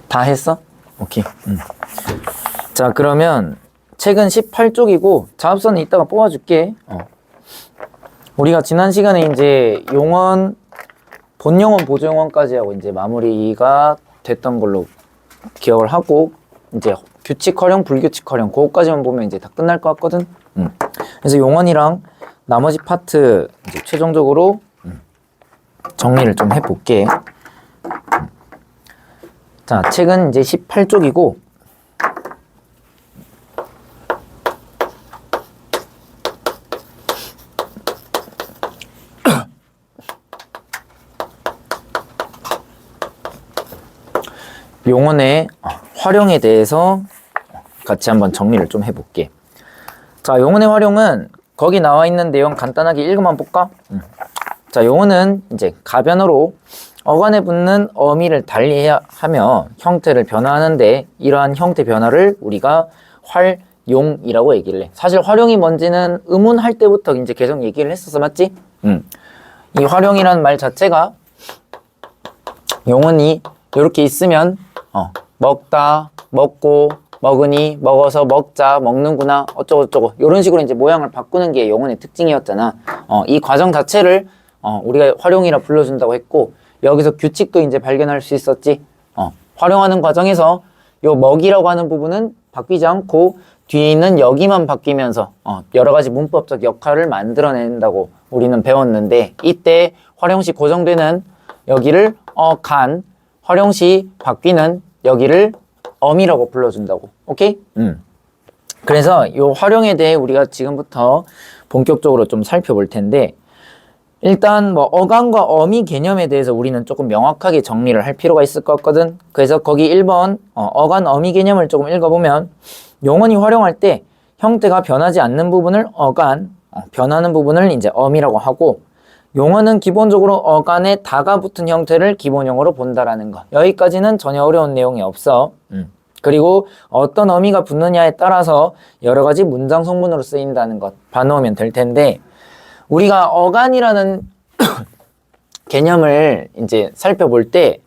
다 했어? 오케이. 자, 그러면 책은 18쪽이고 자업서는 이따가 뽑아줄게. 우리가 지난 시간에 이제 용언, 본용언, 보조용언까지 하고 이제 마무리가 됐던 걸로 기억을 하고, 이제 규칙 활용, 불규칙 활용, 그거까지만 보면 이제 다 끝날 것 같거든. 그래서 용언이랑 나머지 파트 이제 최종적으로 정리를 좀 해볼게. 자, 책은 이제 18쪽이고, 용언의 활용에 대해서 같이 한번 정리를 좀 해볼게. 자, 용언의 활용은 거기 나와 있는 내용 간단하게 읽어만 볼까? 자, 용언은 이제 가변어로 어간에 붙는 어미를 달리하며 형태를 변화하는데, 이러한 형태 변화를 우리가 활용이라고 얘기를 해. 사실 활용이 뭔지는 의문할 때부터 이제 계속 얘기를 했었어, 맞지? 이 활용이라는 말 자체가 용언이 이렇게 있으면 먹다, 먹고, 먹으니, 먹어서, 먹자, 먹는구나, 어쩌고저쩌고 이런 식으로 이제 모양을 바꾸는 게 용언의 특징이었잖아. 이 과정 자체를 우리가 활용이라 불러준다고 했고, 여기서 규칙도 이제 발견할 수 있었지. 활용하는 과정에서 요 먹이라고 하는 부분은 바뀌지 않고 뒤에 있는 여기만 바뀌면서 여러 가지 문법적 역할을 만들어낸다고 우리는 배웠는데, 이때 활용시 고정되는 여기를 간, 활용시 바뀌는 여기를 어미라고 불러준다고. 오케이? 그래서 이 활용에 대해 우리가 지금부터 본격적으로 좀 살펴볼 텐데, 일단 뭐 어간과 어미 개념에 대해서 우리는 조금 명확하게 정리를 할 필요가 있을 것 같거든. 그래서 거기 1번 어간 어미 개념을 조금 읽어보면, 용언이 활용할 때 형태가 변하지 않는 부분을 어간, 변하는 부분을 이제 어미라고 하고, 용언은 기본적으로 어간에 다가 붙은 형태를 기본형으로 본다라는 거. 여기까지는 전혀 어려운 내용이 없어. 그리고 어떤 어미가 붙느냐에 따라서 여러 가지 문장 성분으로 쓰인다는 것 봐놓으면 될 텐데, 우리가 어간이라는 개념을 이제 살펴볼 때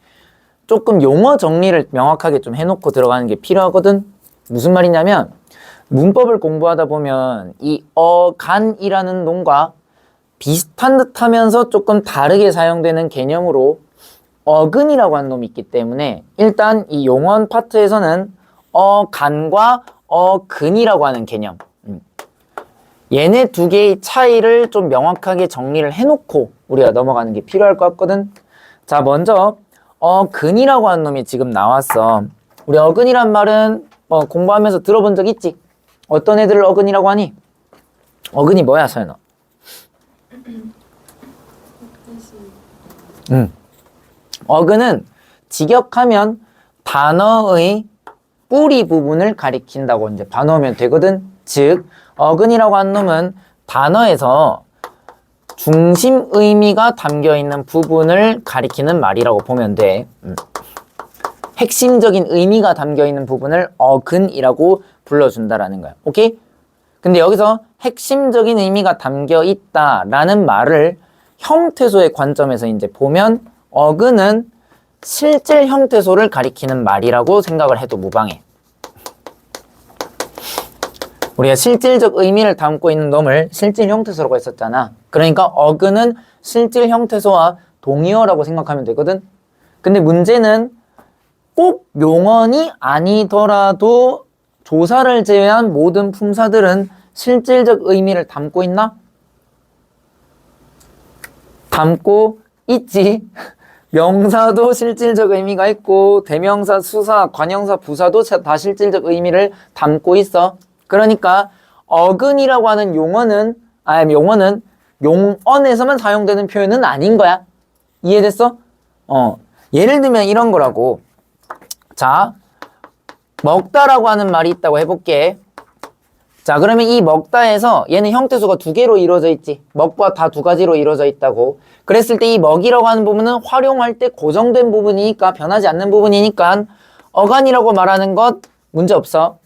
조금 용어 정리를 명확하게 좀 해놓고 들어가는 게 필요하거든. 무슨 말이냐면, 문법을 공부하다 보면 이 어간이라는 놈과 비슷한 듯 하면서 조금 다르게 사용되는 개념으로 어근이라고 하는 놈이 있기 때문에, 일단 이 용언 파트에서는 어간과 어근이라고 하는 개념, 얘네 두 개의 차이를 좀 명확하게 정리를 해놓고 우리가 넘어가는 게 필요할 것 같거든. 자, 먼저 어근이라고 하는 놈이 지금 나왔어. 우리 어근이란 말은 공부하면서 들어본 적 있지? 어떤 애들을 어근이라고 하니? 어근이 뭐야, 서연아? 어근은 직역하면 단어의 뿌리 부분을 가리킨다고 이제 봐놓으면 되거든. 즉, 어근이라고 하는 놈은 단어에서 중심 의미가 담겨있는 부분을 가리키는 말이라고 보면 돼. 핵심적인 의미가 담겨있는 부분을 어근이라고 불러준다라는 거야. 오케이? 근데 여기서 핵심적인 의미가 담겨있다라는 말을 형태소의 관점에서 이제 보면, 어근은 실질 형태소를 가리키는 말이라고 생각을 해도 무방해. 우리가 실질적 의미를 담고 있는 놈을 실질 형태소라고 했었잖아. 그러니까 어근은 실질 형태소와 동의어라고 생각하면 되거든. 근데 문제는 꼭 용언이 아니더라도 조사를 제외한 모든 품사들은 실질적 의미를 담고 있나? 담고 있지. 명사도 실질적 의미가 있고, 대명사, 수사, 관형사, 부사도 다 실질적 의미를 담고 있어. 그러니까 어근이라고 하는 용어는 용언에서만 사용되는 표현은 아닌 거야. 이해됐어? 예를 들면 이런 거라고. 자, 먹다라고 하는 말이 있다고 해볼게. 자, 그러면 이 먹다에서 얘는 형태수가 두 개로 이루어져 있지. 먹과 다 두 가지로 이루어져 있다고. 그랬을 때 이 먹이라고 하는 부분은 활용할 때 고정된 부분이니까, 변하지 않는 부분이니까 어간이라고 말하는 것 문제 없어.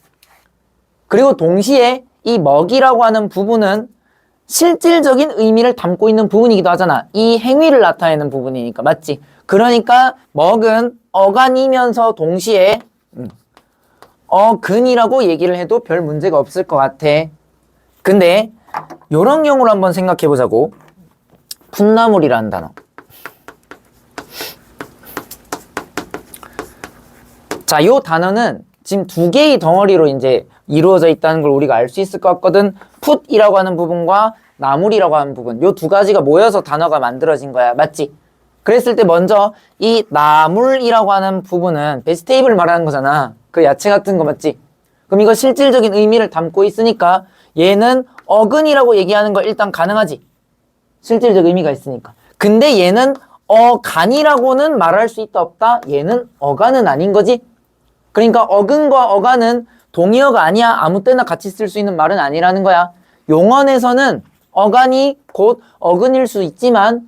그리고 동시에 이 먹이라고 하는 부분은 실질적인 의미를 담고 있는 부분이기도 하잖아. 이 행위를 나타내는 부분이니까. 맞지? 그러니까 먹은 어간이면서 동시에 어근이라고 얘기를 해도 별 문제가 없을 것 같아. 근데 요런 경우로 한번 생각해 보자고. 풋나물이라는 단어. 자, 요 단어는 지금 두 개의 덩어리로 이제 이루어져 있다는 걸 우리가 알 수 있을 것 같거든. 풋이라고 하는 부분과 나물이라고 하는 부분. 요 두 가지가 모여서 단어가 만들어진 거야. 맞지? 그랬을 때 먼저 이 나물이라고 하는 부분은 베지테이블 말하는 거잖아. 그 야채 같은 거 맞지? 그럼 이거 실질적인 의미를 담고 있으니까 얘는 어근이라고 얘기하는 거 일단 가능하지? 실질적 의미가 있으니까. 근데 얘는 어간이라고는 말할 수 있다 없다? 얘는 어간은 아닌 거지? 그러니까 어근과 어간은 동의어가 아니야. 아무 때나 같이 쓸 수 있는 말은 아니라는 거야. 용언에서는 어간이 곧 어근일 수 있지만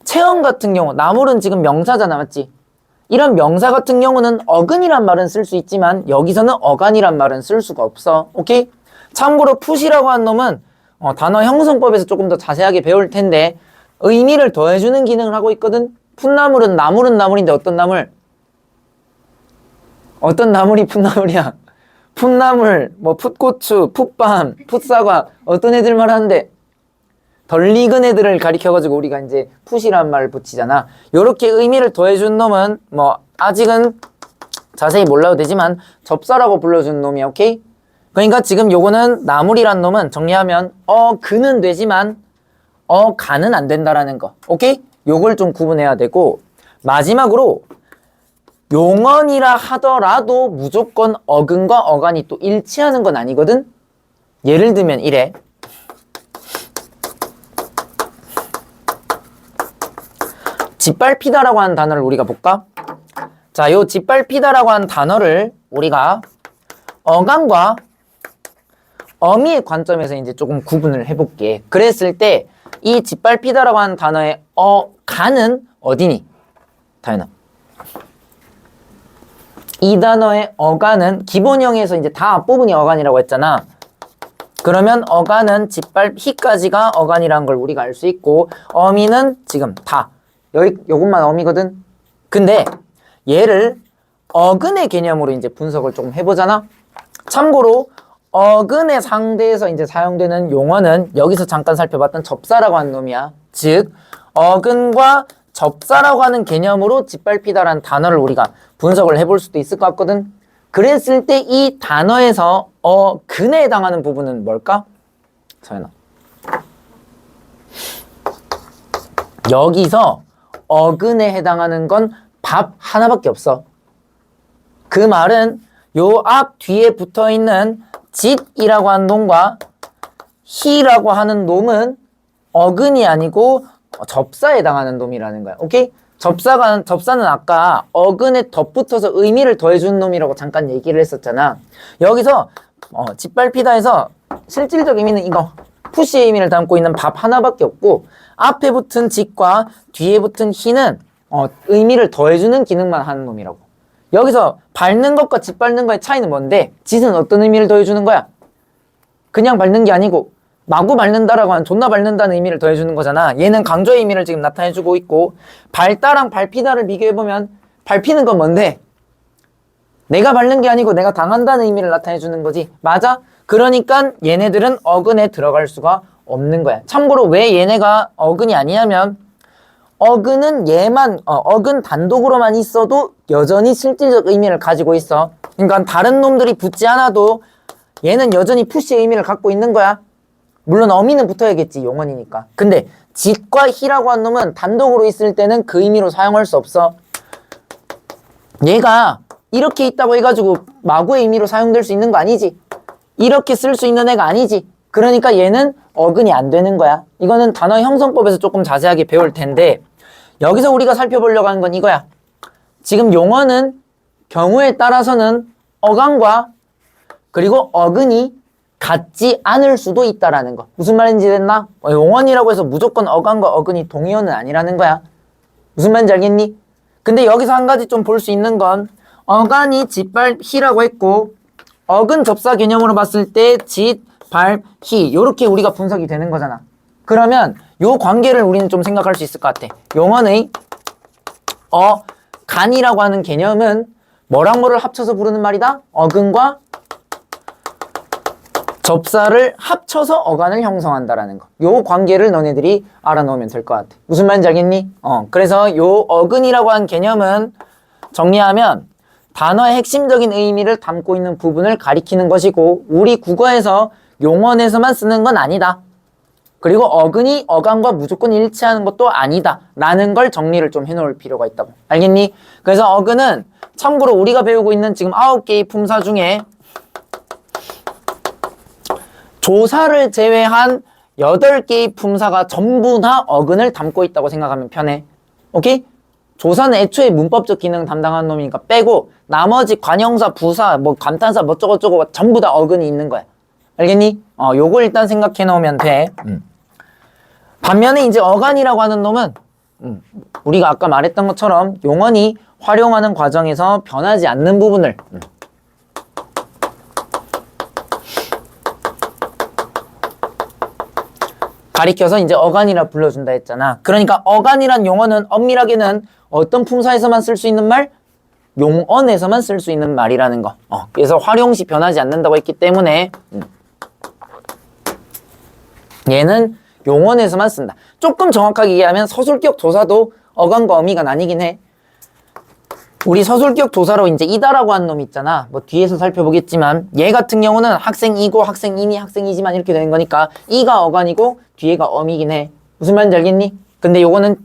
체험 같은 경우, 나물은 지금 명사잖아. 맞지? 이런 명사 같은 경우는 어근이란 말은 쓸 수 있지만 여기서는 어간이란 말은 쓸 수가 없어. 오케이? 참고로 풋이라고 한 놈은 단어 형성법에서 조금 더 자세하게 배울 텐데 의미를 더해주는 기능을 하고 있거든. 풋나물은 나물은 나물인데 어떤 나물? 어떤 나물이 풋나물이야? 풋나물, 뭐 풋고추, 풋밤, 풋사과 어떤 애들 말하는데 덜 익은 애들을 가리켜가지고 우리가 이제 풋이란 말을 붙이잖아. 요렇게 의미를 더해준 놈은 뭐 아직은 자세히 몰라도 되지만 접사라고 불러준 놈이야. 오케이? 그러니까 지금 요거는 나물이란 놈은 정리하면 그는 되지만 가는 안 된다라는 거. 오케이? 요걸 좀 구분해야 되고 마지막으로 용언이라 하더라도 무조건 어근과 어간이 또 일치하는 건 아니거든? 예를 들면 이래. 짓밟히다라고 하는 단어를 우리가 볼까? 자, 요 짓밟히다라고 하는 단어를 우리가 어간과 어미의 관점에서 이제 조금 구분을 해볼게. 그랬을 때 이 짓밟히다라고 하는 단어의 어간은 어디니? 다현아. 이 단어의 어간은 기본형에서 이제 다 앞부분이 어간이라고 했잖아. 그러면 어간은 짓밟히까지가 어간이라는 걸 우리가 알 수 있고 어미는 지금 다 요것만 어미거든. 근데 얘를 어근의 개념으로 이제 분석을 조금 해보잖아. 참고로 어근의 상대에서 이제 사용되는 용어는 여기서 잠깐 살펴봤던 접사라고 하는 놈이야. 즉 어근과 접사라고 하는 개념으로 짓밟히다라는 단어를 우리가 분석을 해볼 수도 있을 것 같거든. 그랬을 때 이 단어에서 어근에 해당하는 부분은 뭘까? 서연아. 여기서 어근에 해당하는 건 밥 하나밖에 없어. 그 말은 요 앞 뒤에 붙어있는 짓이라고 하는 놈과 히라고 하는 놈은 어근이 아니고 접사에 해당하는 놈이라는 거야. 오케이? 접사는 아까 어근에 덧붙어서 의미를 더해주는 놈이라고 잠깐 얘기를 했었잖아. 여기서 짓밟히다에서 실질적 의미는 이거 푸시의 의미를 담고 있는 밥 하나밖에 없고 앞에 붙은 짓과 뒤에 붙은 히는 의미를 더해주는 기능만 하는 놈이라고. 여기서 밟는 것과 짓밟는 거의 차이는 뭔데? 짓은 어떤 의미를 더해주는 거야? 그냥 밟는 게 아니고 마구 밟는다라고 하는 존나 밟는다는 의미를 더해주는 거잖아. 얘는 강조의 의미를 지금 나타내주고 있고 밟다랑 밟히다를 비교해보면 밟히는 건 뭔데? 내가 밟는 게 아니고 내가 당한다는 의미를 나타내주는 거지. 맞아? 그러니까 얘네들은 어근에 들어갈 수가 없는 거야. 참고로 왜 얘네가 어근이 아니냐면 어근은 얘만 어근 단독으로만 있어도 여전히 실질적 의미를 가지고 있어. 그러니까 다른 놈들이 붙지 않아도 얘는 여전히 푸시의 의미를 갖고 있는 거야. 물론 어미는 붙어야겠지, 용언이니까. 근데 짓과 히라고 한 놈은 단독으로 있을 때는 그 의미로 사용할 수 없어. 얘가 이렇게 있다고 해가지고 마구의 의미로 사용될 수 있는 거 아니지. 이렇게 쓸 수 있는 애가 아니지. 그러니까 얘는 어근이 안 되는 거야. 이거는 단어 형성법에서 조금 자세하게 배울 텐데 여기서 우리가 살펴보려고 하는 건 이거야. 지금 용어는 경우에 따라서는 어간과 그리고 어근이 같지 않을 수도 있다라는 거. 무슨 말인지 됐나? 용언이라고 해서 무조건 어간과 어근이 동의어는 아니라는 거야. 무슨 말인지 알겠니? 근데 여기서 한 가지 좀 볼 수 있는 건 어간이 짓밟히라고 했고 어근 접사 개념으로 봤을 때 짓, 발, 히 요렇게 우리가 분석이 되는 거잖아. 그러면 요 관계를 우리는 좀 생각할 수 있을 것 같아. 용언의 간이라고 하는 개념은 뭐랑 뭐를 합쳐서 부르는 말이다? 어근과 접사를 합쳐서 어간을 형성한다라는 거. 요 관계를 너네들이 알아놓으면 될 것 같아. 무슨 말인지 알겠니? 그래서 요 어근이라고 하는 개념은 정리하면 단어의 핵심적인 의미를 담고 있는 부분을 가리키는 것이고 우리 국어에서 용언에서만 쓰는 건 아니다. 그리고 어근이 어간과 무조건 일치하는 것도 아니다 라는 걸 정리를 좀 해놓을 필요가 있다고. 알겠니? 그래서 어근은 참고로 우리가 배우고 있는 지금 9개의 품사 중에 조사를 제외한 8개의 품사가 전부 다 어근을 담고 있다고 생각하면 편해. 오케이? 조사는 애초에 문법적 기능 담당하는 놈이니까 빼고 나머지 관형사, 부사, 뭐 감탄사, 뭐 저거저거 전부 다 어근이 있는 거야. 알겠니? 요걸 일단 생각해 놓으면 돼. 반면에 이제 어간이라고 하는 놈은 우리가 아까 말했던 것처럼 용언이 활용하는 과정에서 변하지 않는 부분을 가리켜서 이제 어간이라 불러준다 했잖아. 그러니까 어간이란 용어는 엄밀하게는 어떤 품사에서만 쓸 수 있는 말? 용언에서만 쓸 수 있는 말이라는 거. 그래서 활용시 변하지 않는다고 했기 때문에 얘는 용언에서만 쓴다. 조금 정확하게 얘기하면 서술격 조사도 어간과 어미가 나뉘긴 해. 우리 서술격 조사로 이제 이다라고 하는 놈이 있잖아. 뭐 뒤에서 살펴보겠지만 얘 같은 경우는 학생이고 학생이니 학생이지만 이렇게 되는 거니까 이가 어간이고 뒤에가 어미긴 해. 무슨 말인지 알겠니? 근데 요거는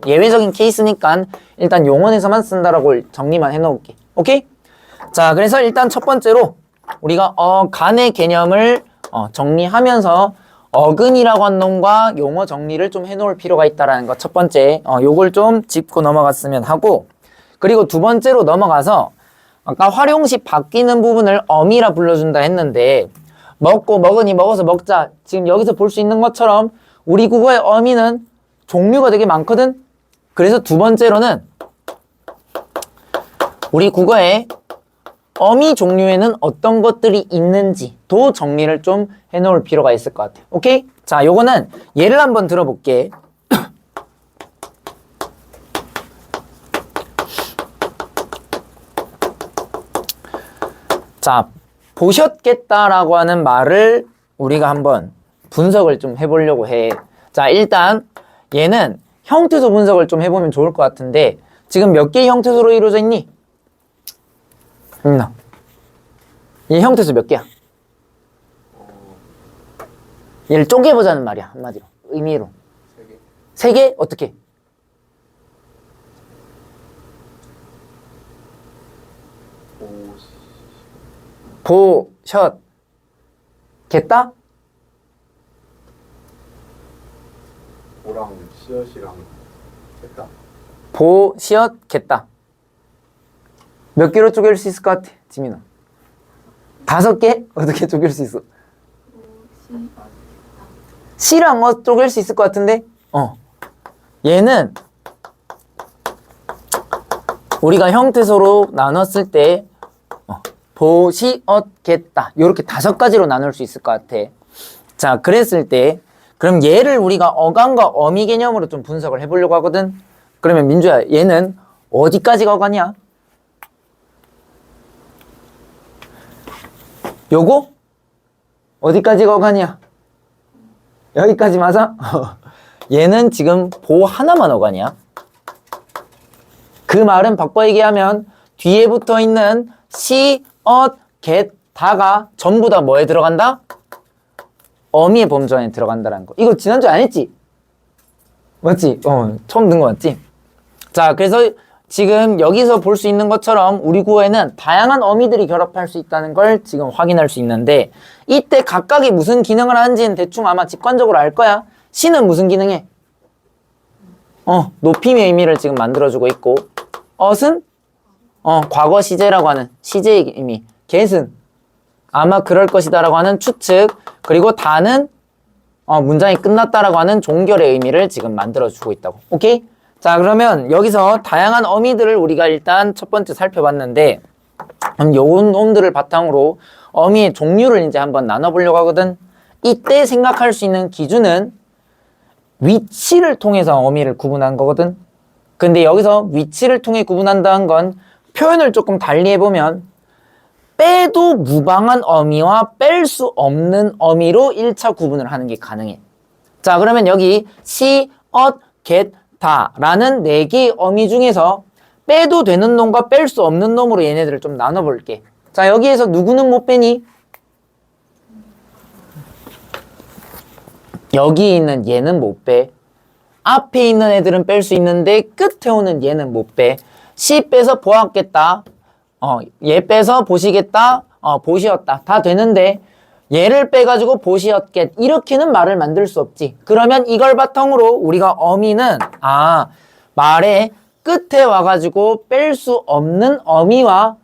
예외적인 케이스니까 일단 용언에서만 쓴다라고 정리만 해놓을게. 오케이? 자, 그래서 일단 첫 번째로 우리가 어간의 개념을 정리하면서 어근이라고 한 놈과 용어 정리를 좀 해놓을 필요가 있다라는 거 첫 번째. 요걸 좀 짚고 넘어갔으면 하고, 그리고 두 번째로 넘어가서 아까 활용시 바뀌는 부분을 어미라 불러준다 했는데 먹고 먹으니 먹어서 먹자. 지금 여기서 볼 수 있는 것처럼 우리 국어의 어미는 종류가 되게 많거든. 그래서 두 번째로는 우리 국어의 어미 종류에는 어떤 것들이 있는지도 정리를 좀 해놓을 필요가 있을 것 같아요. 오케이? 자, 요거는 예를 한번 들어볼게. 자, 보셨겠다라고 하는 말을 우리가 한번 분석을 좀 해보려고 해. 자, 일단 얘는 형태소 분석을 좀 해보면 좋을 것 같은데 지금 몇 개의 형태소로 이루어져 있니? 이 형태소 몇 개야? 얘를 쪼개보자는 말이야, 한마디로. 의미로. 3개. 3개? 어떻게? 보셨겠다? 보랑 시엇이랑 겠다. 보시었겠다. 몇 개로 쪼갤 수 있을 것 같아, 지민아? 5개? 어떻게 쪼갤 수 있어? 시랑 쪼갤 수 있을 것 같은데? 얘는 우리가 형태소로 나눴을 때 보시었겠다. 요렇게 5가지로 나눌 수 있을 것 같아. 자, 그랬을 때 그럼 얘를 우리가 어간과 어미 개념으로 좀 분석을 해보려고 하거든. 그러면 민주야, 얘는 어디까지가 어간이야? 요거? 어디까지가 어간이야? 여기까지 맞아? 얘는 지금 보 하나만 어간이야. 그 말은 바꿔 얘기하면 뒤에 붙어 있는 시, 겟, 다가 전부 다 뭐에 들어간다? 어미의 범주 안에 들어간다는 거. 이거 지난주에 안 했지? 맞지? 처음 듣는 거 맞지? 자, 그래서 지금 여기서 볼 수 있는 것처럼 우리 국어에는 다양한 어미들이 결합할 수 있다는 걸 지금 확인할 수 있는데 이때 각각이 무슨 기능을 하는지는 대충 아마 직관적으로 알 거야. 시는 무슨 기능해? 높임의 의미를 지금 만들어주고 있고 엇은 과거 시제라고 하는 시제의 의미, get은 아마 그럴 것이다라고 하는 추측, 그리고 다는 문장이 끝났다라고 하는 종결의 의미를 지금 만들어주고 있다고. 오케이? 자, 그러면 여기서 다양한 어미들을 우리가 일단 첫 번째 살펴봤는데 요 놈들을 바탕으로 어미의 종류를 이제 한번 나눠보려고 하거든. 이때 생각할 수 있는 기준은 위치를 통해서 어미를 구분한 거거든. 근데 여기서 위치를 통해 구분한다는 건 표현을 조금 달리 해보면 빼도 무방한 어미와 뺄 수 없는 어미로 1차 구분을 하는 게 가능해. 자, 그러면 여기 시, 엇, 겟, 다 라는 4개의 어미 중에서 빼도 되는 놈과 뺄 수 없는 놈으로 얘네들을 좀 나눠볼게. 자, 여기에서 누구는 못 빼니? 여기 있는 얘는 못 빼. 앞에 있는 애들은 뺄 수 있는데 끝에 오는 얘는 못 빼. 시 빼서 보았겠다. 얘 빼서 보시겠다. 보시었다. 다 되는데 얘를 빼가지고 보시었겠. 이렇게는 말을 만들 수 없지. 그러면 이걸 바탕으로 우리가 어미는 말의 끝에 와가지고 뺄 수 없는 어미와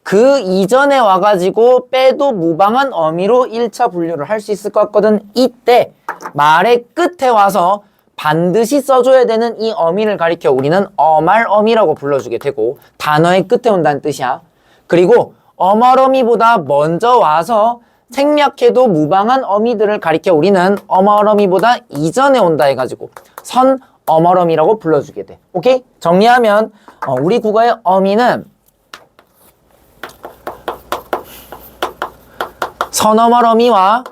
그 이전에 와가지고 빼도 무방한 어미로 1차 분류를 할 수 있을 것 같거든. 이때 말의 끝에 와서 반드시 써줘야 되는 이 어미를 가리켜 우리는 어말어미라고 불러주게 되고 단어의 끝에 온다는 뜻이야. 그리고 어말어미보다 먼저 와서 생략해도 무방한 어미들을 가리켜 우리는 어말어미보다 이전에 온다 해가지고 선어말어미라고 불러주게 돼. 오케이? 정리하면 우리 국어의 어미는 선어말어미와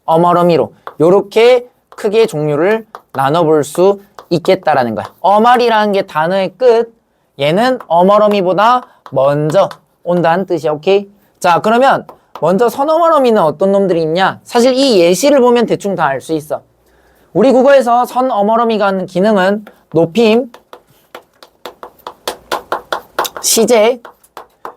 어말어미로 요렇게 크게 종류를 나눠볼 수 있겠다라는 거야. 어말이라는 게 단어의 끝, 얘는 어말어미보다 먼저 온다는 뜻이야. 오케이? 자, 그러면 먼저 선어말어미는 어떤 놈들이 있냐? 사실 이 예시를 보면 대충 다 알 수 있어. 우리 국어에서 선어말어미가 하는 기능은 높임, 시제,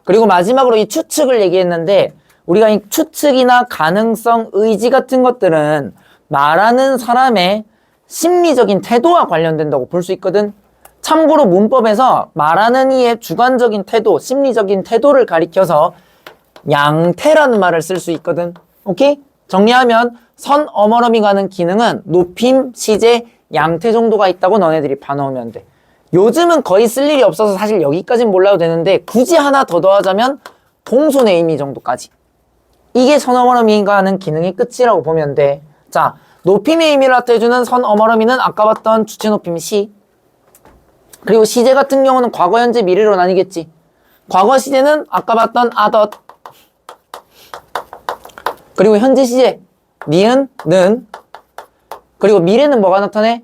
그리고 마지막으로 이 추측을 얘기했는데 우리가 이 추측이나 가능성, 의지 같은 것들은 말하는 사람의 심리적인 태도와 관련된다고 볼 수 있거든. 참고로 문법에서 말하는 이의 주관적인 태도, 심리적인 태도를 가리켜서 양태라는 말을 쓸 수 있거든. 오케이? 정리하면 선어머러미가 하는 기능은 높임, 시제, 양태 정도가 있다고 너네들이 봐놓으면 돼. 요즘은 거의 쓸 일이 없어서 사실 여기까지는 몰라도 되는데 굳이 하나 더 더하자면 공손의 의미 정도까지. 이게 선어머러미가 하는 기능의 끝이라고 보면 돼. 자, 높임의 의미를 나타내주는 선어머러미는 아까 봤던 주체 높임 시. 그리고 시제 같은 경우는 과거, 현재, 미래로 나뉘겠지. 과거 시제는 아까 봤던 아덧. 그리고 현재 시제 니은, 는. 그리고 미래는 뭐가 나타내?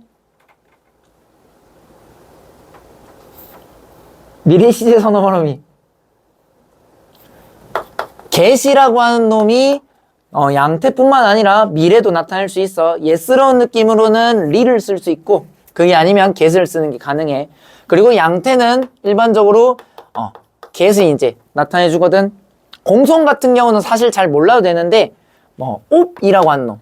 미래 시제 선어머러미. get이라고 하는 놈이 양태뿐만 아니라 미래도 나타낼 수 있어. 예스러운 느낌으로는 리를 쓸 수 있고 그게 아니면 get을 쓰는 게 가능해. 그리고 양태는 일반적으로 get을 이제 나타내 주거든. 공손 같은 경우는 사실 잘 몰라도 되는데 옵이라고 하는 놈.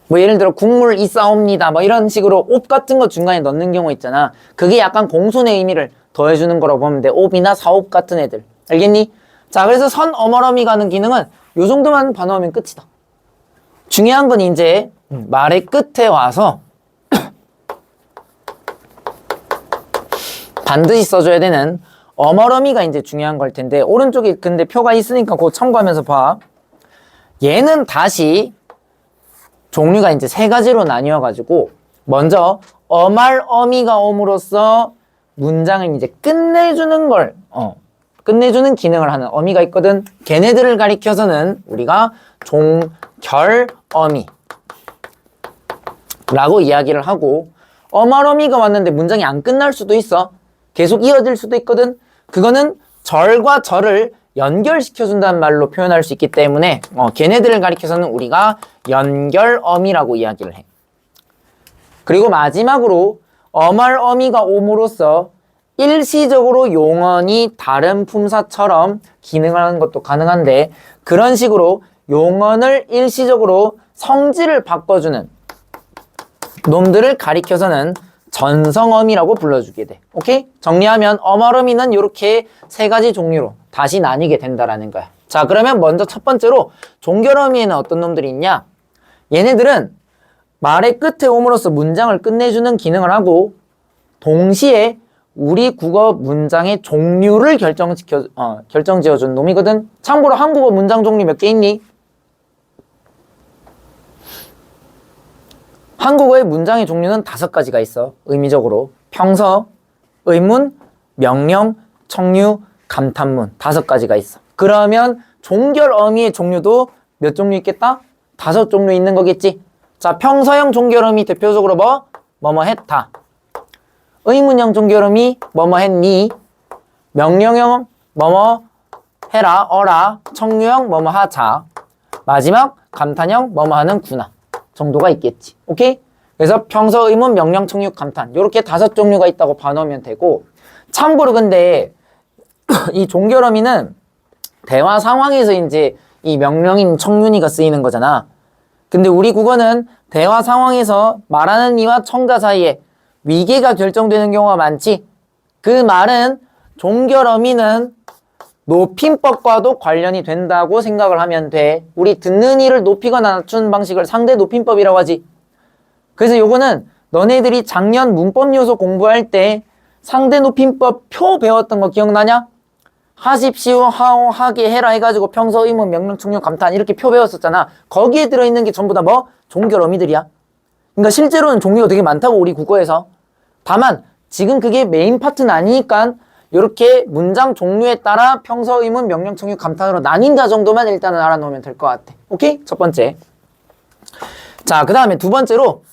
뭐 예를 들어 국물 있사옵니다 뭐 이런 식으로 옵 같은 거 중간에 넣는 경우 있잖아. 그게 약간 공손의 의미를 더해주는 거라고 보면 돼. 옵이나 사옵 같은 애들. 알겠니? 자, 그래서 선어머러미가 하는 기능은 요 정도만 봐놓으면 끝이다. 중요한 건 이제 말의 끝에 와서 반드시 써줘야 되는 어머러미가 이제 중요한 걸 텐데 오른쪽에 근데 표가 있으니까 그거 참고하면서 봐. 얘는 다시 종류가 이제 3가지로 나뉘어가지고 먼저 어말어미가 옴으로써 문장을 이제 끝내주는 걸 끝내주는 기능을 하는 어미가 있거든. 걔네들을 가리켜서는 우리가 종결어미 라고 이야기를 하고 어말어미가 왔는데 문장이 안 끝날 수도 있어. 계속 이어질 수도 있거든. 그거는 절과 절을 연결시켜준다는 말로 표현할 수 있기 때문에 걔네들을 가리켜서는 우리가 연결어미라고 이야기를 해. 그리고 마지막으로 어말어미가 옴으로써 일시적으로 용언이 다른 품사처럼 기능을 하는 것도 가능한데 그런 식으로 용언을 일시적으로 성질을 바꿔주는 놈들을 가리켜서는 전성어미라고 불러주게 돼. 오케이? 정리하면 어말어미는 이렇게 3가지 종류로 다시 나뉘게 된다라는 거야. 자, 그러면 먼저 첫 번째로 종결어미에는 어떤 놈들이 있냐? 얘네들은 말의 끝에 옴으로써 문장을 끝내주는 기능을 하고 동시에 우리 국어 문장의 종류를 결정지어준 놈이거든. 참고로 한국어 문장 종류 몇 개 있니? 한국어의 문장의 종류는 5가지가 있어. 의미적으로 평서, 의문, 명령, 청유, 감탄문 5가지가 있어. 그러면 종결 어미의 종류도 몇 종류 있겠다? 5종류 있는 거겠지. 자, 평서형 종결 어미 대표적으로 뭐뭐 했다. 의문형 종결 어미 뭐뭐 했니. 명령형 뭐뭐 해라, 어라. 청유형 뭐뭐 하자. 마지막 감탄형 뭐뭐 하는구나 정도가 있겠지. 오케이? 그래서 평서, 의문, 명령, 청유, 감탄 이렇게 5종류가 있다고 봐놓으면 되고, 참고로 근데 이 종결 어미는 대화 상황에서 이제 이 명령인 청윤이가 쓰이는 거잖아. 근데 우리 국어는 대화 상황에서 말하는 이와 청자 사이에 위계가 결정되는 경우가 많지. 그 말은 종결 어미는 높임법과도 관련이 된다고 생각을 하면 돼. 우리 듣는 이를 높이거나 낮추는 방식을 상대 높임법이라고 하지. 그래서 요거는 너네들이 작년 문법 요소 공부할 때 상대 높임법 표 배웠던 거 기억나냐? 하십시오, 하오, 하게, 해라 해가지고 평서, 의문, 명령, 청유, 감탄 이렇게 표 배웠었잖아. 거기에 들어있는 게 전부 다 종결 어미들이야. 그러니까 실제로는 종류가 되게 많다고 우리 국어에서. 다만 지금 그게 메인 파트는 아니니까 이렇게 문장 종류에 따라 평서, 의문, 명령, 청유, 감탄으로 나뉜다 정도만 일단은 알아놓으면 될 것 같아. 오케이? 첫 번째. 자, 그 다음에 두 번째로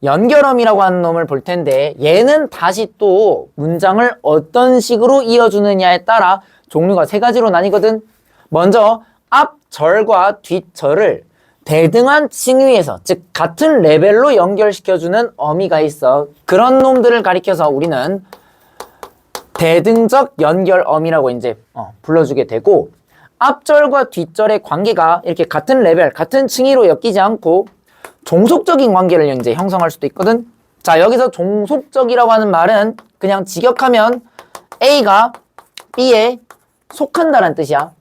연결어미라고 하는 놈을 볼 텐데, 얘는 다시 또 문장을 어떤 식으로 이어주느냐에 따라 종류가 3가지로 나뉘거든. 먼저 앞절과 뒷절을 대등한 칭의에서, 즉 같은 레벨로 연결시켜주는 어미가 있어. 그런 놈들을 가리켜서 우리는 대등적 연결어미라고 이제 불러주게 되고, 앞절과 뒷절의 관계가 이렇게 같은 레벨, 같은 칭의로 엮이지 않고 종속적인 관계를 이제 형성할 수도 있거든. 자, 여기서 종속적이라고 하는 말은 그냥 직역하면 A가 B에 속한다는 뜻이야.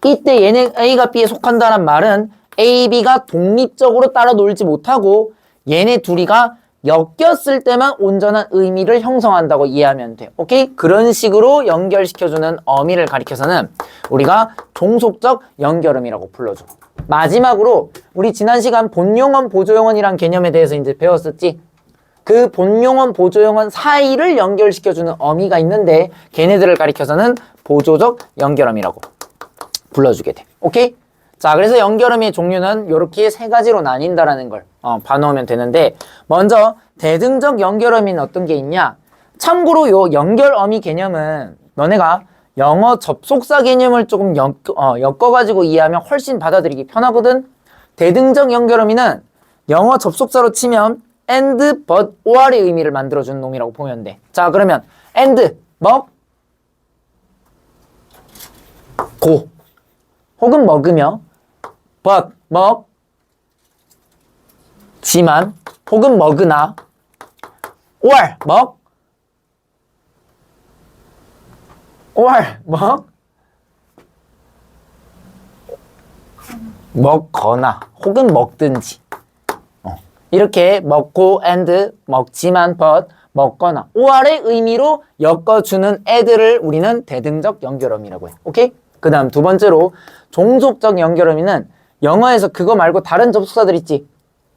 이때 얘네 A가 B에 속한다는 말은 A, B가 독립적으로 따라 놀지 못하고 얘네 둘이가 엮였을 때만 온전한 의미를 형성한다고 이해하면 돼. 오케이? 그런 식으로 연결시켜주는 어미를 가리켜서는 우리가 종속적 연결음이라고 불러줘. 마지막으로 우리 지난 시간 본용언, 보조용언이란 개념에 대해서 이제 배웠었지. 그 본용언, 보조용언 사이를 연결시켜주는 어미가 있는데 걔네들을 가리켜서는 보조적 연결음이라고 불러주게 돼. 오케이? 자, 그래서 연결음의 종류는 이렇게 3가지로 나뉜다라는 걸 봐놓으면 되는데, 먼저 대등적 연결음인 어떤 게 있냐? 참고로 요 연결어미 개념은 너네가 영어 접속사 개념을 조금 엮어가지고 이해하면 훨씬 받아들이기 편하거든. 대등적 연결어미는 영어 접속사로 치면 and, but, or의 의미를 만들어주는 놈이라고 보면 돼. 자, 그러면 and, 고 혹은 먹으며, but, 먹지만 혹은 먹으나, or, 먹거나 혹은 먹든지, 이렇게 먹고 and, 먹지만 but, 먹거나 or의 의미로 엮어주는 애들을 우리는 대등적 연결어미라고 해. 오케이? 그 다음 두 번째로 종속적 연결어미는 영어에서 그거 말고 다른 접속사들 있지.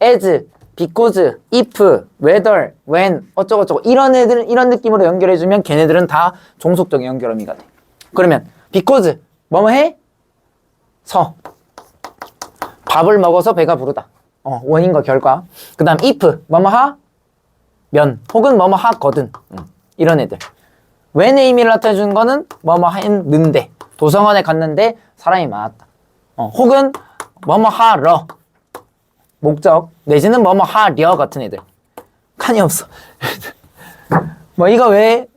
as, because, if, whether, when, 어쩌고저쩌고 이런 애들은 이런 느낌으로 연결해주면 걔네들은 다 종속적 연결어미가 돼. 그러면 because, 뭐뭐 해? 밥을 먹어서 배가 부르다. 원인과 결과. 그 다음 if, 뭐뭐 하면 혹은 뭐뭐 하거든. 이런 애들. when의 의미를 나타내주는 거는 뭐뭐 했는데, 도서관에 갔는데 사람이 많았다. 혹은 뭐뭐 하러, 목적, 내지는 뭐뭐 하려 같은 애들. 칸이 없어. 이거 왜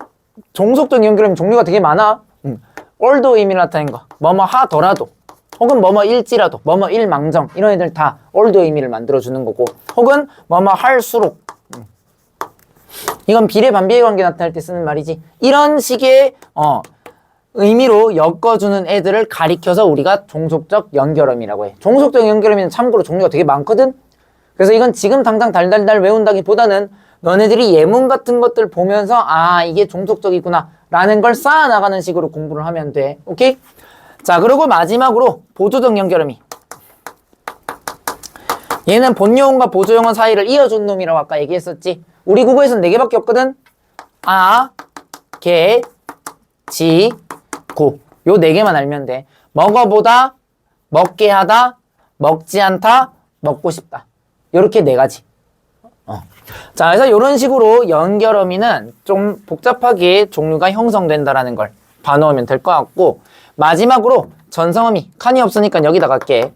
종속적 연결하면 종류가 되게 많아? 올도 의미를 나타내는 거. 뭐뭐 하더라도, 혹은 뭐뭐 일지라도, 뭐뭐 일망정 이런 애들 다 올도 의미를 만들어주는 거고, 혹은 뭐뭐 할수록, 이건 비례 반비례 관계 나타낼 때 쓰는 말이지. 이런 식의 의미로 엮어주는 애들을 가리켜서 우리가 종속적 연결음이라고 해. 종속적 연결음에는 참고로 종류가 되게 많거든. 그래서 이건 지금 당장 달달달 외운다기보다는 너네들이 예문 같은 것들 보면서 이게 종속적이구나 라는 걸 쌓아나가는 식으로 공부를 하면 돼. 오케이? 자, 그리고 마지막으로 보조적 연결음이. 얘는 본용어과 보조용어 사이를 이어준 놈이라고 아까 얘기했었지. 우리 국어에서는 4개밖에 없거든. 아, 개, 지, 고. 요 4개만 알면 돼. 먹어보다, 먹게 하다, 먹지 않다, 먹고 싶다. 요렇게 4가지. 자, 그래서 이런 식으로 연결어미는 좀 복잡하게 종류가 형성된다라는 걸 봐놓으면 될 것 같고, 마지막으로 전성어미. 칸이 없으니까 여기다 갈게.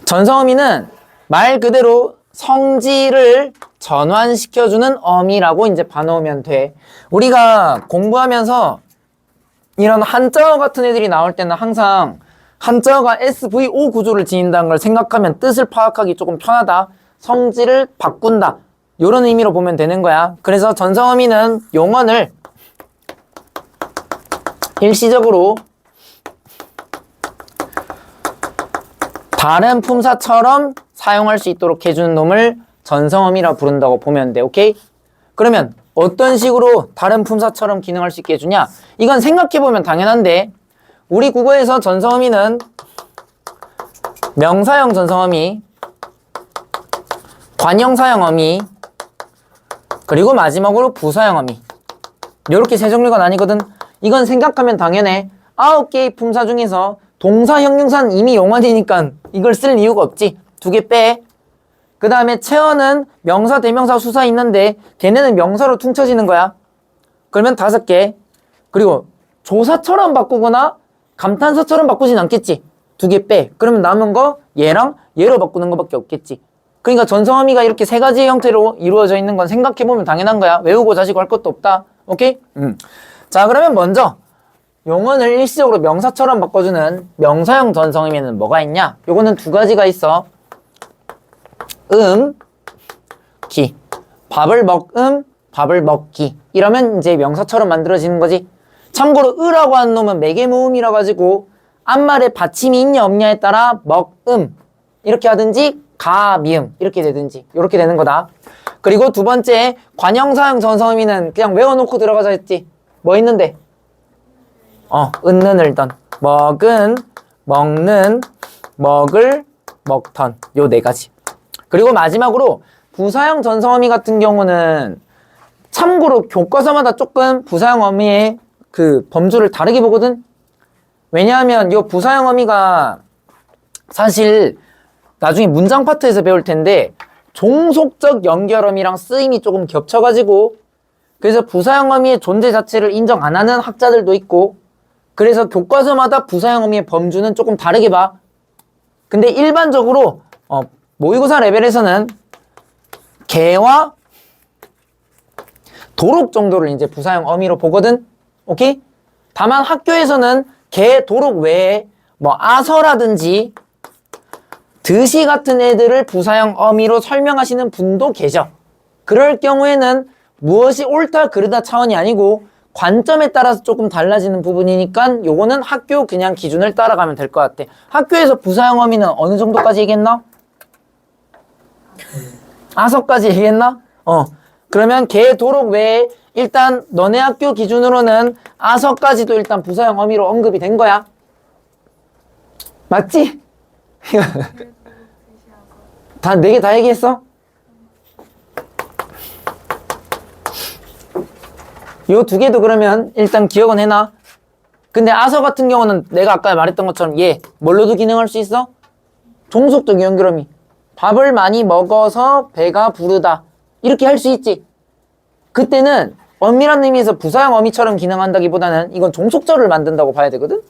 전성어미는 말 그대로 성질을 전환시켜주는 어미라고 이제 봐놓으면 돼. 우리가 공부하면서 이런 한자어 같은 애들이 나올 때는 항상 한자어가 SVO 구조를 지닌다는 걸 생각하면 뜻을 파악하기 조금 편하다. 성질을 바꾼다. 이런 의미로 보면 되는 거야. 그래서 전성어미는 용언을 일시적으로 다른 품사처럼 사용할 수 있도록 해주는 놈을 전성어미라 부른다고 보면 돼. 오케이? 그러면 어떤 식으로 다른 품사처럼 기능할 수 있게 해주냐? 이건 생각해보면 당연한데 우리 국어에서 전성어미는 명사형 전성어미, 관형사형 어미, 그리고 마지막으로 부사형 어미. 이렇게 세 종류가 나뉘거든. 이건 생각하면 당연해. 9개의 품사 중에서 동사, 형용사는 이미 용언이니까 이걸 쓸 이유가 없지. 2개 빼. 그 다음에 체어는 명사, 대명사, 수사 있는데 걔네는 명사로 퉁쳐지는 거야. 그러면 5개. 그리고 조사처럼 바꾸거나 감탄사처럼 바꾸진 않겠지. 2개 빼. 그러면 남은 거 얘랑 얘로 바꾸는 거밖에 없겠지. 그러니까 전성어미가 이렇게 3가지의 형태로 이루어져 있는 건 생각해보면 당연한 거야. 외우고 자시고 할 것도 없다. 오케이? 자, 그러면 먼저 용언을 일시적으로 명사처럼 바꿔주는 명사형 전성어미는 뭐가 있냐? 요거는 2가지가 있어. 기. 밥을 밥을 먹기. 이러면 이제 명사처럼 만들어지는 거지. 참고로 으라고 하는 놈은 매개모음이라 가지고 앞말에 받침이 있냐 없냐에 따라 이렇게 하든지 가, 미음 이렇게 되든지 이렇게 되는 거다. 그리고 2번째 관형사형 전성어미는 그냥 외워놓고 들어가자 했지. 뭐 있는데? 은는 을던 먹은, 먹는, 먹을, 먹던 요 4가지. 그리고 마지막으로 부사형 전성어미 같은 경우는 참고로 교과서마다 조금 부사형 어미의 그 범주를 다르게 보거든. 왜냐하면 요 부사형 어미가 사실 나중에 문장 파트에서 배울 텐데 종속적 연결어미랑 쓰임이 조금 겹쳐가지고 그래서 부사형 어미의 존재 자체를 인정 안 하는 학자들도 있고 그래서 교과서마다 부사형 어미의 범주는 조금 다르게 봐. 근데 일반적으로 모의고사 레벨에서는 개와 도록 정도를 이제 부사형 어미로 보거든. 오케이? 다만 학교에서는 개, 도록 외에 뭐 아서라든지 드시 같은 애들을 부사형 어미로 설명하시는 분도 계셔. 그럴 경우에는 무엇이 옳다 그르다 차원이 아니고 관점에 따라서 조금 달라지는 부분이니까 요거는 학교 그냥 기준을 따라가면 될 것 같아. 학교에서 부사형 어미는 어느 정도까지 얘기했나? 아서까지 얘기했나? 그러면 개, 도록 외에 일단 너네 학교 기준으로는 아서까지도 일단 부사형 어미로 언급이 된 거야. 맞지? 다 4개 다 얘기했어? 요 2개도 그러면 일단 기억은 해놔. 근데 아서 같은 경우는 내가 아까 말했던 것처럼 얘 뭘로도 기능할 수 있어? 종속적 연결어미. 밥을 많이 먹어서 배가 부르다. 이렇게 할 수 있지. 그때는 엄밀한 의미에서 부사형 어미처럼 기능한다기보다는 이건 종속절을 만든다고 봐야 되거든?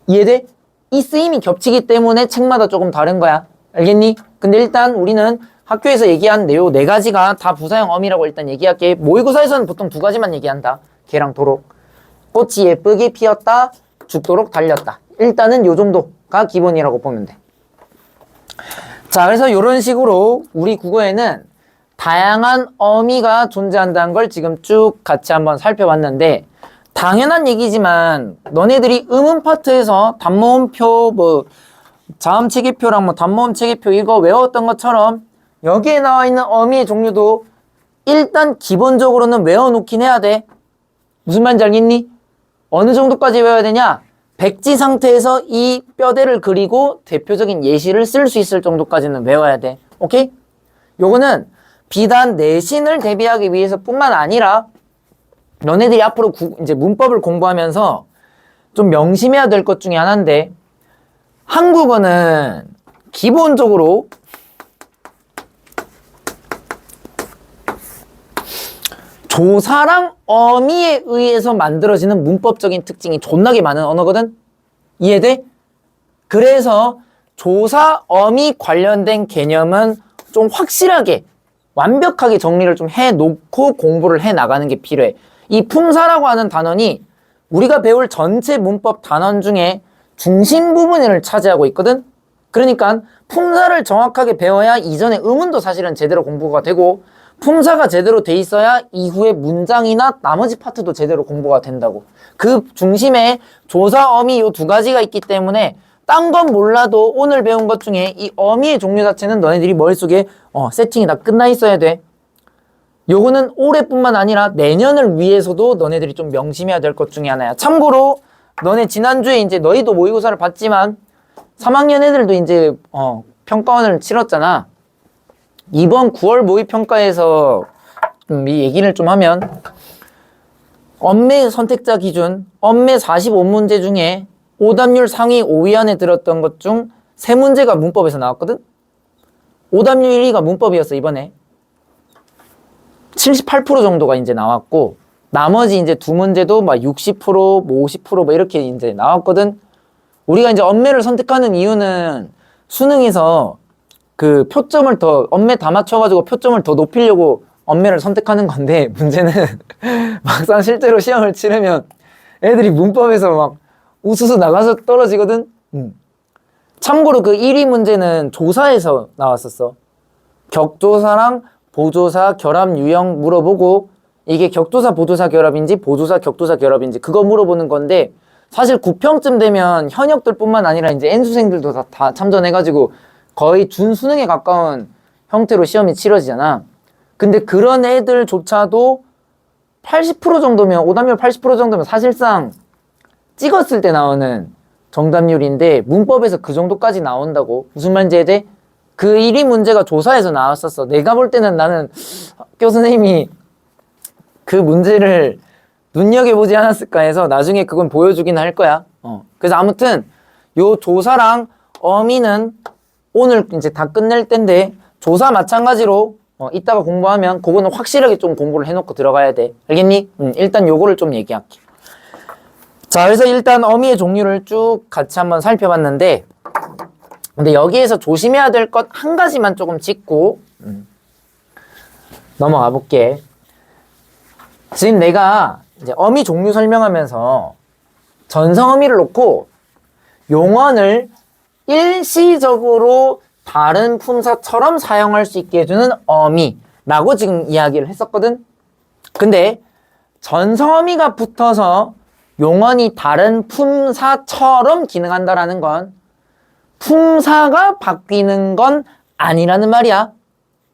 이해돼? 이 쓰임이 겹치기 때문에 책마다 조금 다른 거야. 알겠니? 근데 일단 우리는 학교에서 얘기한 요 4가지가 다 부사형 어미라고 일단 얘기할게. 모의고사에서는 보통 2가지만 얘기한다. 개랑 도록. 꽃이 예쁘게 피었다. 죽도록 달렸다. 일단은 요 정도가 기본이라고 보면 돼. 자, 그래서 이런 식으로 우리 국어에는 다양한 어미가 존재한다는 걸 지금 쭉 같이 한번 살펴봤는데 당연한 얘기지만 너네들이 음운 파트에서 단모음표 자음 체계표랑 단모음 체계표 이거 외웠던 것처럼 여기에 나와 있는 어미의 종류도 일단 기본적으로는 외워놓긴 해야 돼. 무슨 말인지 알겠니? 어느 정도까지 외워야 되냐? 백지 상태에서 이 뼈대를 그리고 대표적인 예시를 쓸 수 있을 정도까지는 외워야 돼. 오케이? 요거는 비단 내신을 대비하기 위해서 뿐만 아니라 너네들이 앞으로 이제 문법을 공부하면서 좀 명심해야 될 것 중에 하나인데, 한국어는 기본적으로 조사랑 어미에 의해서 만들어지는 문법적인 특징이 존나게 많은 언어거든? 이해돼? 그래서 조사, 어미 관련된 개념은 좀 확실하게, 완벽하게 정리를 좀 해놓고 공부를 해나가는 게 필요해. 이 품사라고 하는 단원이 우리가 배울 전체 문법 단원 중에 중심 부분을 차지하고 있거든? 그러니까 품사를 정확하게 배워야 이전에 의문도 사실은 제대로 공부가 되고, 품사가 제대로 돼 있어야 이후에 문장이나 나머지 파트도 제대로 공부가 된다고. 그 중심에 조사, 어미 요 두 가지가 있기 때문에 딴 건 몰라도 오늘 배운 것 중에 이 어미의 종류 자체는 너네들이 머릿속에 세팅이 다 끝나 있어야 돼. 요거는 올해뿐만 아니라 내년을 위해서도 너네들이 좀 명심해야 될 것 중에 하나야. 참고로 너네 지난주에 이제 너희도 모의고사를 봤지만 3학년 애들도 이제 평가원을 치렀잖아. 이번 9월 모의평가에서 이 얘기를 좀 하면, 엄매 선택자 기준 엄매 45문제 중에 오답률 상위 5위 안에 들었던 것 중 3문제가 문법에서 나왔거든? 오답률 1위가 문법이었어. 이번에 78% 정도가 이제 나왔고, 나머지 이제 2문제도 막 60%, 뭐 50% 뭐 이렇게 이제 나왔거든. 우리가 이제 엄매를 선택하는 이유는 수능에서 그 표점을 더, 엄매 다 맞춰가지고 표점을 더 높이려고 엄매를 선택하는 건데, 문제는 막상 실제로 시험을 치르면 애들이 문법에서 막 우수수 나가서 떨어지거든. 참고로 그 1위 문제는 조사에서 나왔었어. 격조사랑 보조사 결합 유형 물어보고, 이게 격조사 보조사 결합인지 보조사 격조사 결합인지 그거 물어보는 건데, 사실 9평쯤 되면 현역들 뿐만 아니라 이제 N수생들도 다 참전해가지고 거의 준수능에 가까운 형태로 시험이 치러지잖아. 근데 그런 애들조차도 80% 정도면, 오답률 80% 정도면 사실상 찍었을 때 나오는 정답률인데, 문법에서 그 정도까지 나온다고. 무슨 말인지 이제 그 1위 문제가 조사에서 나왔었어. 내가 볼 때는 나는 학교 선생님이 그 문제를 눈여겨보지 않았을까 해서 나중에 그건 보여주긴 할 거야. 그래서 아무튼 요 조사랑 어미는 오늘 이제 다 끝낼 텐데, 조사 마찬가지로 이따가 공부하면 그거는 확실하게 좀 공부를 해놓고 들어가야 돼. 알겠니? 일단 요거를 좀 얘기할게. 자, 그래서 일단 어미의 종류를 쭉 같이 한번 살펴봤는데, 근데 여기에서 조심해야 될 것 한 가지만 조금 짚고 넘어가 볼게. 지금 내가 이제 어미 종류 설명하면서 전성어미를 놓고 용언을 일시적으로 다른 품사처럼 사용할 수 있게 해주는 어미라고 지금 이야기를 했었거든. 근데 전성어미가 붙어서 용언이 다른 품사처럼 기능한다라는 건 품사가 바뀌는 건 아니라는 말이야.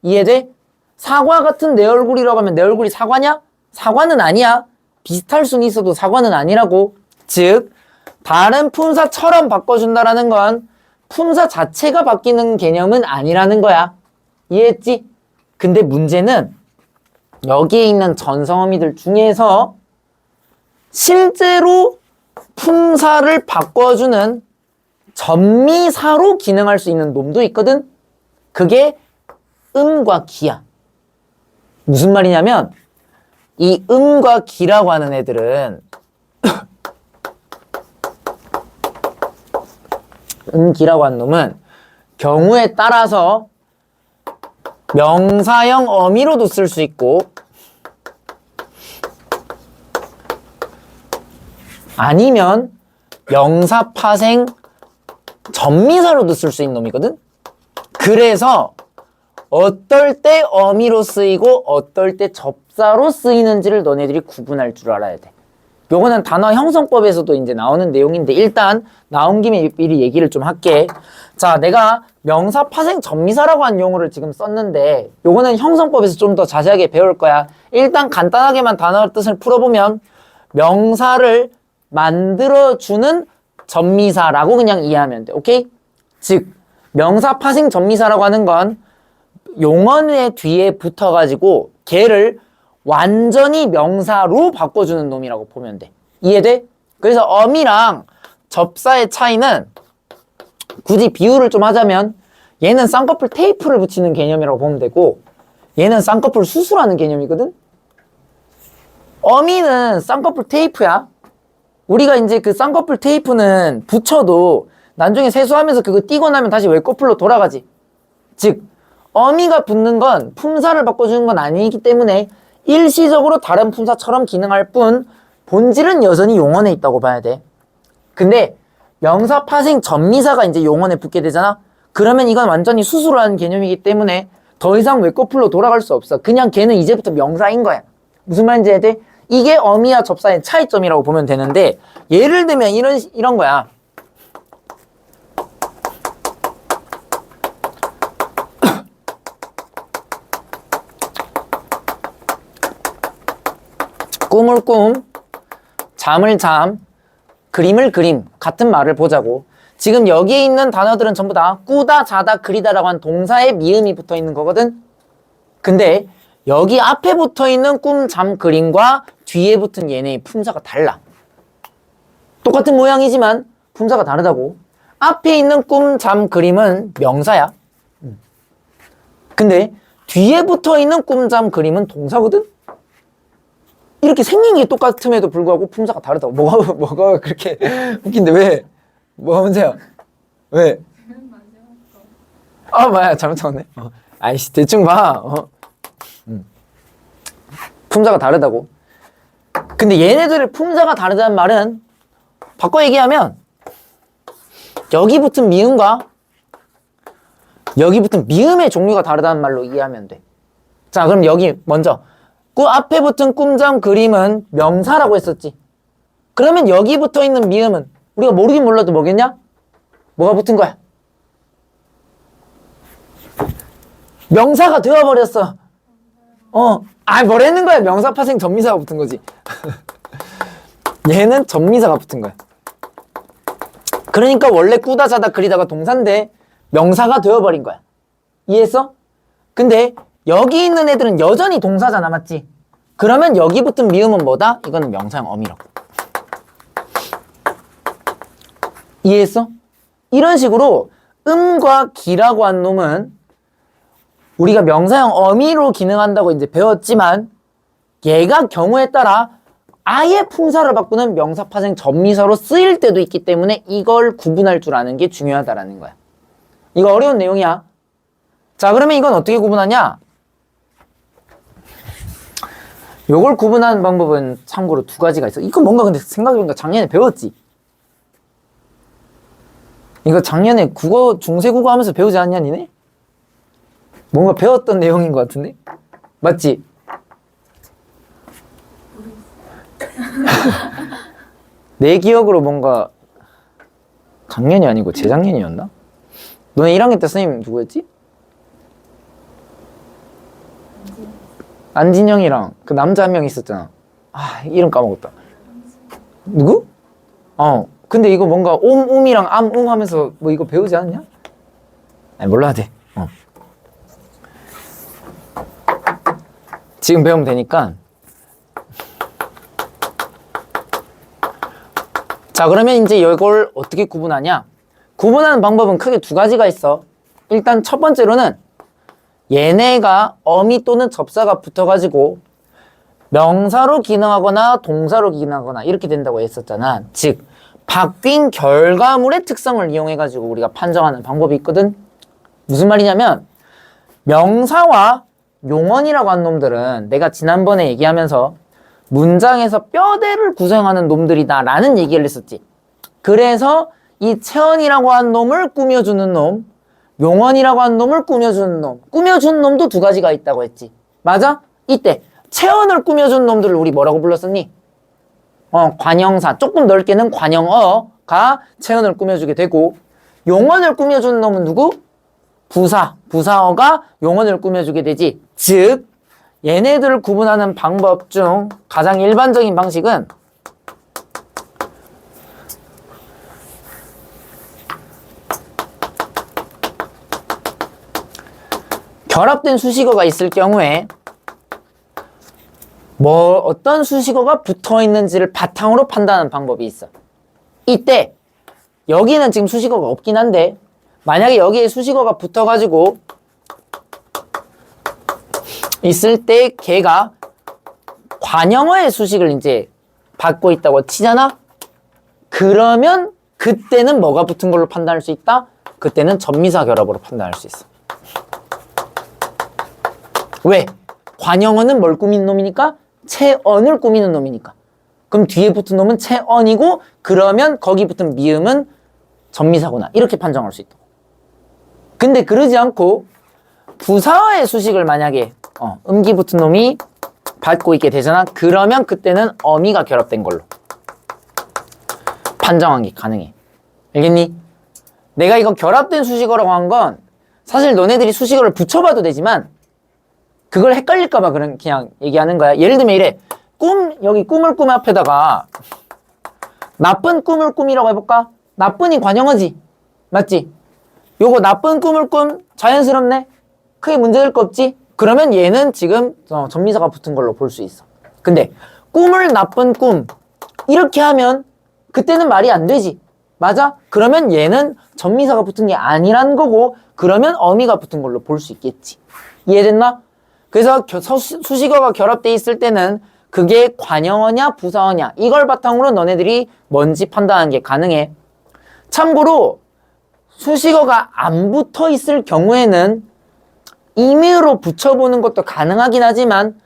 이해돼? 사과 같은 내 얼굴이라고 하면 내 얼굴이 사과냐? 사과는 아니야. 비슷할 수는 있어도 사과는 아니라고. 즉 다른 품사처럼 바꿔준다라는 건 품사 자체가 바뀌는 개념은 아니라는 거야. 이해했지? 근데 문제는 여기에 있는 전성어미들 중에서 실제로 품사를 바꿔주는 전미사로 기능할 수 있는 놈도 있거든? 그게 음과 기야. 무슨 말이냐면 이 음과 기라고 하는 애들은 기라고 하는 놈은 경우에 따라서 명사형 어미로도 쓸 수 있고 아니면 명사 파생 전미사로도 쓸 수 있는 놈이거든? 그래서 어떨 때 어미로 쓰이고 어떨 때 접사로 쓰이는지를 너네들이 구분할 줄 알아야 돼. 요거는 단어 형성법에서도 이제 나오는 내용인데 일단 나온 김에 미리 얘기를 좀 할게. 자, 내가 명사 파생 전미사라고 한 용어를 지금 썼는데 요거는 형성법에서 좀 더 자세하게 배울 거야. 일단 간단하게만 단어 뜻을 풀어보면 명사를 만들어주는 전미사라고 그냥 이해하면 돼. 오케이? 즉 명사 파생 전미사라고 하는 건 용언의 뒤에 붙어가지고 걔를 완전히 명사로 바꿔주는 놈이라고 보면 돼. 이해돼? 그래서 어미랑 접사의 차이는 굳이 비유를 좀 하자면 얘는 쌍꺼풀 테이프를 붙이는 개념이라고 보면 되고 얘는 쌍꺼풀 수술하는 개념이거든? 어미는 쌍꺼풀 테이프야. 우리가 이제 그 쌍꺼풀 테이프는 붙여도 나중에 세수하면서 그거 띄고 나면 다시 외꺼풀로 돌아가지. 즉 어미가 붙는 건 품사를 바꿔주는 건 아니기 때문에 일시적으로 다른 품사처럼 기능할 뿐 본질은 여전히 용언에 있다고 봐야 돼. 근데 명사 파생 전미사가 이제 용언에 붙게 되잖아. 그러면 이건 완전히 수술을 하는 개념이기 때문에 더 이상 외꺼풀로 돌아갈 수 없어. 그냥 걔는 이제부터 명사인 거야. 무슨 말인지 해야 돼? 이게 어미와 접사의 차이점이라고 보면 되는데 예를 들면 이런 거야. 꿈을 꿈, 잠을 잠, 그림을 그림 같은 말을 보자고. 지금 여기에 있는 단어들은 전부 다 꾸다, 자다, 그리다라고 한 동사에 미음이 붙어 있는 거거든. 근데 여기 앞에 붙어 있는 꿈, 잠, 그림과 뒤에 붙은 얘네의 품사가 달라. 똑같은 모양이지만 품사가 다르다고. 앞에 있는 꿈, 잠, 그림은 명사야. 근데 뒤에 붙어 있는 꿈, 잠, 그림은 동사거든. 이렇게 생긴 게 똑같음에도 불구하고 품사가 다르다고. 뭐가 그렇게 웃긴데 왜? 뭐가 문제야? 왜? 아, 뭐야, 잘못 적었네. 아이씨, 대충 봐. 품사가 다르다고. 근데 얘네들의 품사가 다르다는 말은 바꿔 얘기하면 여기 붙은 미음과 여기 붙은 미음의 종류가 다르다는 말로 이해하면 돼. 자, 그럼 여기 먼저 그 앞에 붙은 꿈잠 그림은 명사라고 했었지. 그러면 여기 붙어 있는 미음은 우리가 모르긴 몰라도 뭐겠냐? 뭐가 붙은 거야? 명사가 되어버렸어. 뭐랬는 거야? 명사 파생 전미사가 붙은 거지. 얘는 전미사가 붙은 거야. 그러니까 원래 꾸다 자다 그리다가 동사인데 명사가 되어버린 거야. 이해했어? 근데 여기 있는 애들은 여전히 동사잖아, 맞지? 그러면 여기 붙은 미음은 뭐다? 이거는 명사형 어미라고. 이해했어? 이런 식으로 음과 기라고 한 놈은 우리가 명사형 어미로 기능한다고 이제 배웠지만 얘가 경우에 따라 아예 품사를 바꾸는 명사 파생 전미사로 쓰일 때도 있기 때문에 이걸 구분할 줄 아는 게 중요하다라는 거야. 이거 어려운 내용이야. 자, 그러면 이건 어떻게 구분하냐? 요걸 구분하는 방법은 참고로 두 가지가 있어. 이거 뭔가 근데 생각해보니까 작년에 배웠지? 이거 작년에 국어, 중세국어 하면서 배우지 않냐, 니네? 뭔가 배웠던 내용인 것 같은데? 맞지? 내 기억으로 뭔가 작년이 아니고 재작년이었나? 너네 1학년 때 선생님 누구였지? 안진영이랑 그 남자 한 명 있었잖아. 이름 까먹었다. 누구? 근데 이거 뭔가 옴이랑 암 하면서 뭐 이거 배우지 않냐? 몰라야 돼. 지금 배우면 되니까. 자, 그러면 이제 이걸 어떻게 구분하냐? 구분하는 방법은 크게 두 가지가 있어. 일단 첫 번째로는 얘네가 어미 또는 접사가 붙어가지고 명사로 기능하거나 동사로 기능하거나 이렇게 된다고 했었잖아. 즉 바뀐 결과물의 특성을 이용해가지고 우리가 판정하는 방법이 있거든. 무슨 말이냐면 명사와 용언이라고 한 놈들은 내가 지난번에 얘기하면서 문장에서 뼈대를 구성하는 놈들이다 라는 얘기를 했었지. 그래서 이 체언이라고 한 놈을 꾸며주는 놈, 용언이라고 한 놈을 꾸며주는 놈, 꾸며준 놈도 두 가지가 있다고 했지. 맞아? 이때 체언을 꾸며준 놈들을 우리 뭐라고 불렀었니? 관형사, 조금 넓게는 관형어가 체언을 꾸며주게 되고, 용언을 꾸며주는 놈은 누구? 부사어가 용언을 꾸며주게 되지. 즉 얘네들을 구분하는 방법 중 가장 일반적인 방식은 결합된 수식어가 있을 경우에 뭐 어떤 수식어가 붙어 있는지를 바탕으로 판단하는 방법이 있어. 이때 여기는 지금 수식어가 없긴 한데 만약에 여기에 수식어가 붙어가지고 있을 때 걔가 관형어의 수식을 이제 받고 있다고 치잖아? 그러면 그때는 뭐가 붙은 걸로 판단할 수 있다? 그때는 전미사 결합으로 판단할 수 있어. 왜? 관형어는 뭘 꾸미는 놈이니까? 체언을 꾸미는 놈이니까. 그럼 뒤에 붙은 놈은 체언이고 그러면 거기 붙은 미음은 전미사구나. 이렇게 판정할 수 있다고. 근데 그러지 않고 부사어의 수식을 만약에 음기 붙은 놈이 받고 있게 되잖아. 그러면 그때는 어미가 결합된 걸로 판정하기 가능해. 알겠니? 내가 이거 결합된 수식어라고 한 건 사실 너네들이 수식어를 붙여봐도 되지만 그걸 헷갈릴까봐 그냥 얘기하는 거야. 예를 들면 이래. 여기 꿈을 꿈 앞에다가 나쁜 꿈을 꿈이라고 해볼까? 나쁜이 관형어지. 맞지? 요거 나쁜 꿈을 꿈 자연스럽네? 크게 문제될 거 없지? 그러면 얘는 지금 전미사가 붙은 걸로 볼 수 있어. 근데 꿈을 나쁜 꿈 이렇게 하면 그때는 말이 안 되지. 맞아? 그러면 얘는 전미사가 붙은 게 아니란 거고 그러면 어미가 붙은 걸로 볼 수 있겠지. 이해됐나? 그래서 수식어가 결합돼 있을 때는 그게 관형어냐 부사어냐 이걸 바탕으로 너네들이 뭔지 판단하는 게 가능해. 참고로 수식어가 안 붙어 있을 경우에는 임의로 붙여보는 것도 가능하긴 하지만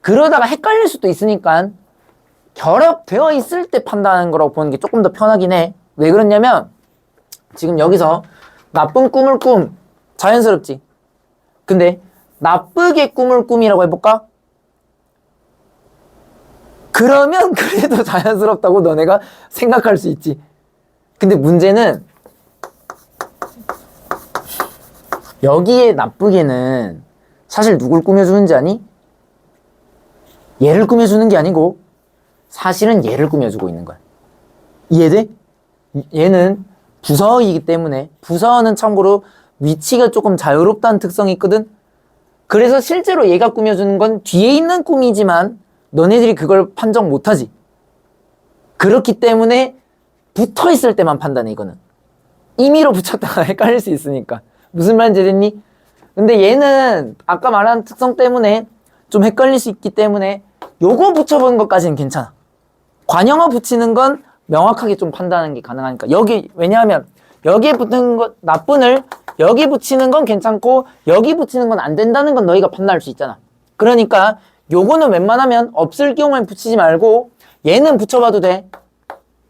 그러다가 헷갈릴 수도 있으니까 결합되어 있을 때 판단하는 거라고 보는 게 조금 더 편하긴 해. 왜 그러냐면 지금 여기서 나쁜 꿈을 꿈 자연스럽지. 근데 나쁘게 꿈을 꿈이라고 해볼까? 그러면 그래도 자연스럽다고 너네가 생각할 수 있지. 근데 문제는 여기에 나쁘게는 사실 누굴 꾸며주는지 아니? 얘를 꾸며주는 게 아니고 사실은 얘를 꾸며주고 있는 거야. 이해돼? 얘는 부사어이기 때문에 부사어는 참고로 위치가 조금 자유롭다는 특성이 있거든? 그래서 실제로 얘가 꾸며주는 건 뒤에 있는 꿈이지만 너네들이 그걸 판정 못하지. 그렇기 때문에 붙어있을 때만 판단해 이거는. 임의로 붙였다가 헷갈릴 수 있으니까. 무슨 말인지 됐니? 근데 얘는 아까 말한 특성 때문에 좀 헷갈릴 수 있기 때문에 요거 붙여보는 것까지는 괜찮아. 관형어 붙이는 건 명확하게 좀 판단하는 게 가능하니까. 여기 왜냐하면 여기에 붙는 것 나쁜을 여기 붙이는 건 괜찮고 여기 붙이는 건 안 된다는 건 너희가 판단할 수 있잖아. 그러니까 요거는 웬만하면 없을 경우엔 붙이지 말고 얘는 붙여봐도 돼.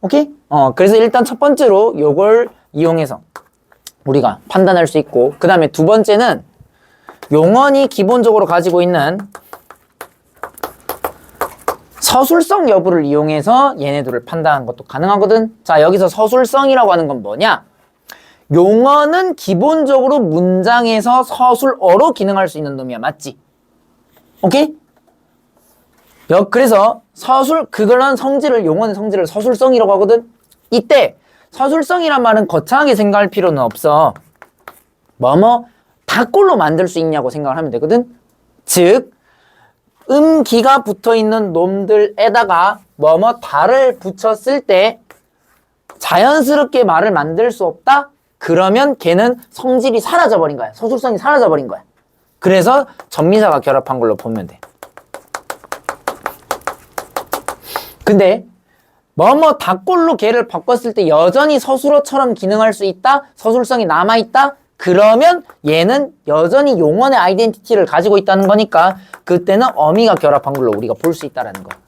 오케이? 그래서 일단 첫 번째로 요걸 이용해서 우리가 판단할 수 있고 그 다음에 두 번째는 용언이 기본적으로 가지고 있는 서술성 여부를 이용해서 얘네들을 판단하는 것도 가능하거든. 자, 여기서 서술성이라고 하는 건 뭐냐? 용언은 기본적으로 문장에서 서술어로 기능할 수 있는 놈이야. 맞지? 오케이? 그래서 그런 성질을 용언의 성질을 서술성이라고 하거든. 이때 서술성이란 말은 거창하게 생각할 필요는 없어. 닭골로 만들 수 있냐고 생각을 하면 되거든. 즉 음기가 붙어있는 놈들에다가 달을 붙였을 때 자연스럽게 말을 만들 수 없다? 그러면 걔는 성질이 사라져버린 거야. 서술성이 사라져버린 거야. 그래서 전미사가 결합한 걸로 보면 돼. 근데 닭골로 걔를 바꿨을 때 여전히 서술어처럼 기능할 수 있다? 서술성이 남아있다? 그러면 얘는 여전히 용언의 아이덴티티를 가지고 있다는 거니까 그때는 어미가 결합한 걸로 우리가 볼 수 있다는 거야.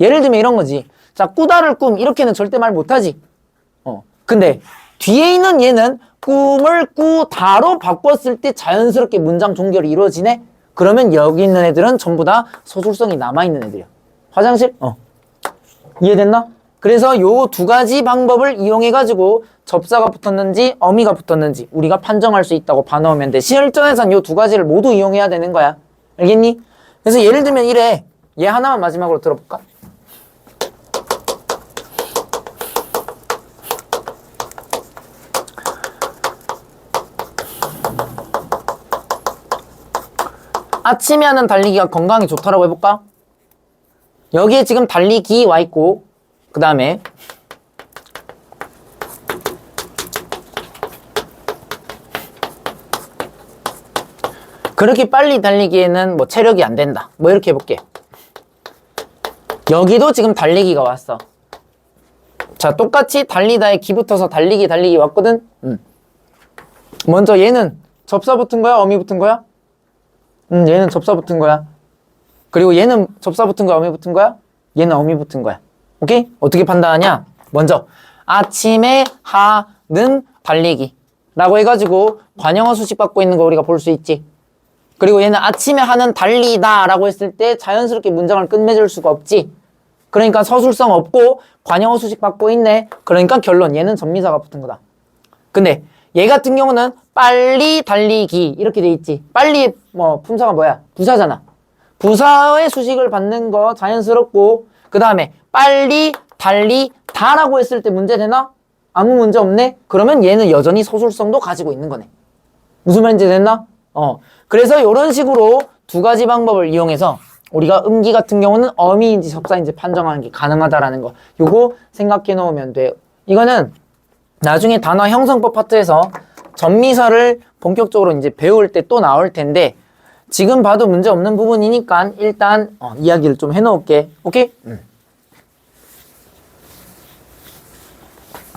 예를 들면 이런 거지. 자, 꾸다를 꿈 이렇게는 절대 말 못하지. 근데 뒤에 있는 얘는 꿈을 꾸다로 바꿨을 때 자연스럽게 문장 종결이 이루어지네? 그러면 여기 있는 애들은 전부 다 서술성이 남아있는 애들이야. 화장실? 이해됐나? 그래서 요 두 가지 방법을 이용해가지고 접사가 붙었는지 어미가 붙었는지 우리가 판정할 수 있다고 봐놓으면 돼. 실전에선 요 두 가지를 모두 이용해야 되는 거야. 알겠니? 그래서 예를 들면 이래. 얘 하나만 마지막으로 들어볼까? 아침에 하는 달리기가 건강에 좋다라고 해볼까? 여기에 지금 달리기 와 있고, 그 다음에 그렇게 빨리 달리기에는 뭐 체력이 안 된다. 뭐 이렇게 해볼게. 여기도 지금 달리기가 왔어. 자, 똑같이 달리다에 기 붙어서 달리기 왔거든? 먼저 얘는 접사 붙은 거야? 어미 붙은 거야? 얘는 접사 붙은 거야. 그리고 얘는 접사 붙은 거야? 어미 붙은 거야? 얘는 어미 붙은 거야. 오케이? 어떻게 판단하냐? 먼저 아침에 하는 달리기 라고 해가지고 관형어 수식 받고 있는 거 우리가 볼 수 있지. 그리고 얘는 아침에 하는 달리다 라고 했을 때 자연스럽게 문장을 끝맺을 수가 없지. 그러니까 서술성 없고 관형어 수식 받고 있네. 그러니까 결론 얘는 전미사가 붙은 거다. 근데 얘 같은 경우는 빨리 달리기 이렇게 돼 있지. 빨리 뭐 품사가 뭐야? 부사잖아. 부사의 수식을 받는 거 자연스럽고, 그 다음에 빨리 달리다라고 했을 때 문제 되나? 아무 문제 없네? 그러면 얘는 여전히 서술성도 가지고 있는 거네. 무슨 말인지 됐나? 그래서 이런 식으로 두 가지 방법을 이용해서 우리가 음기 같은 경우는 어미인지 접사인지 판정하는 게 가능하다라는 거, 요거 생각해 놓으면 돼요. 이거는 나중에 단어 형성법 파트에서 전미사를 본격적으로 이제 배울 때 또 나올 텐데, 지금 봐도 문제 없는 부분이니까 일단 이야기를 좀 해놓을게. 오케이?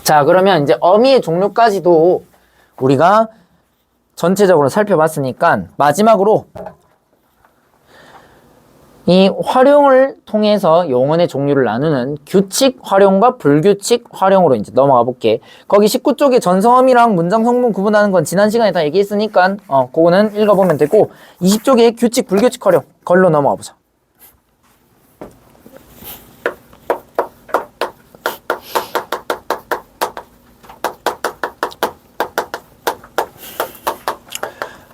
자, 그러면 이제 어미의 종류까지도 우리가 전체적으로 살펴봤으니까 마지막으로 이 활용을 통해서 용언의 종류를 나누는 규칙 활용과 불규칙 활용으로 이제 넘어가 볼게. 거기 19쪽에 전성어미랑 문장 성분 구분하는 건 지난 시간에 다 얘기했으니까 그거는 읽어보면 되고, 20쪽에 규칙 불규칙 활용 걸로 넘어가 보자.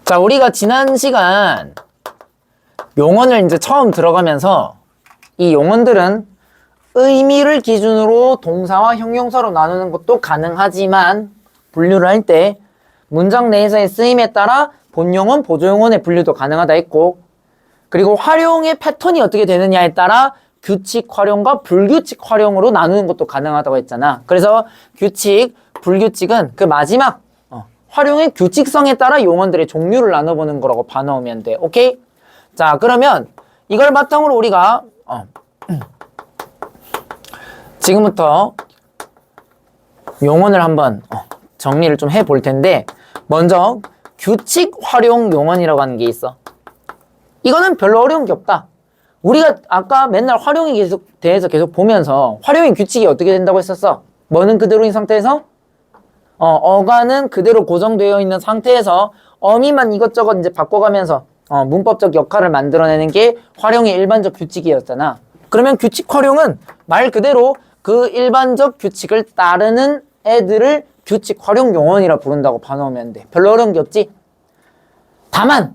자, 우리가 지난 시간 용언을 이제 처음 들어가면서 이 용언들은 의미를 기준으로 동사와 형용사로 나누는 것도 가능하지만, 분류를 할 때 문장 내에서의 쓰임에 따라 본용언, 보조용언의 분류도 가능하다 했고, 그리고 활용의 패턴이 어떻게 되느냐에 따라 규칙 활용과 불규칙 활용으로 나누는 것도 가능하다고 했잖아. 그래서 규칙, 불규칙은 그 마지막 활용의 규칙성에 따라 용언들의 종류를 나눠보는 거라고 봐놓으면 돼. 오케이? 자, 그러면 이걸 바탕으로 우리가 지금부터 용언을 한번 정리를 좀 해볼 텐데, 먼저 규칙 활용 용언이라고 하는 게 있어. 이거는 별로 어려운 게 없다. 우리가 아까 맨날 활용에 대해서 계속 보면서 활용의 규칙이 어떻게 된다고 했었어? 뭐는 그대로인 상태에서 어간은 그대로 고정되어 있는 상태에서 어미만 이것저것 이제 바꿔가면서 문법적 역할을 만들어내는 게 활용의 일반적 규칙이었잖아. 그러면 규칙 활용은 말 그대로 그 일반적 규칙을 따르는 애들을 규칙 활용 용언이라 부른다고 봐놓으면 돼. 별로 어려운 게 없지? 다만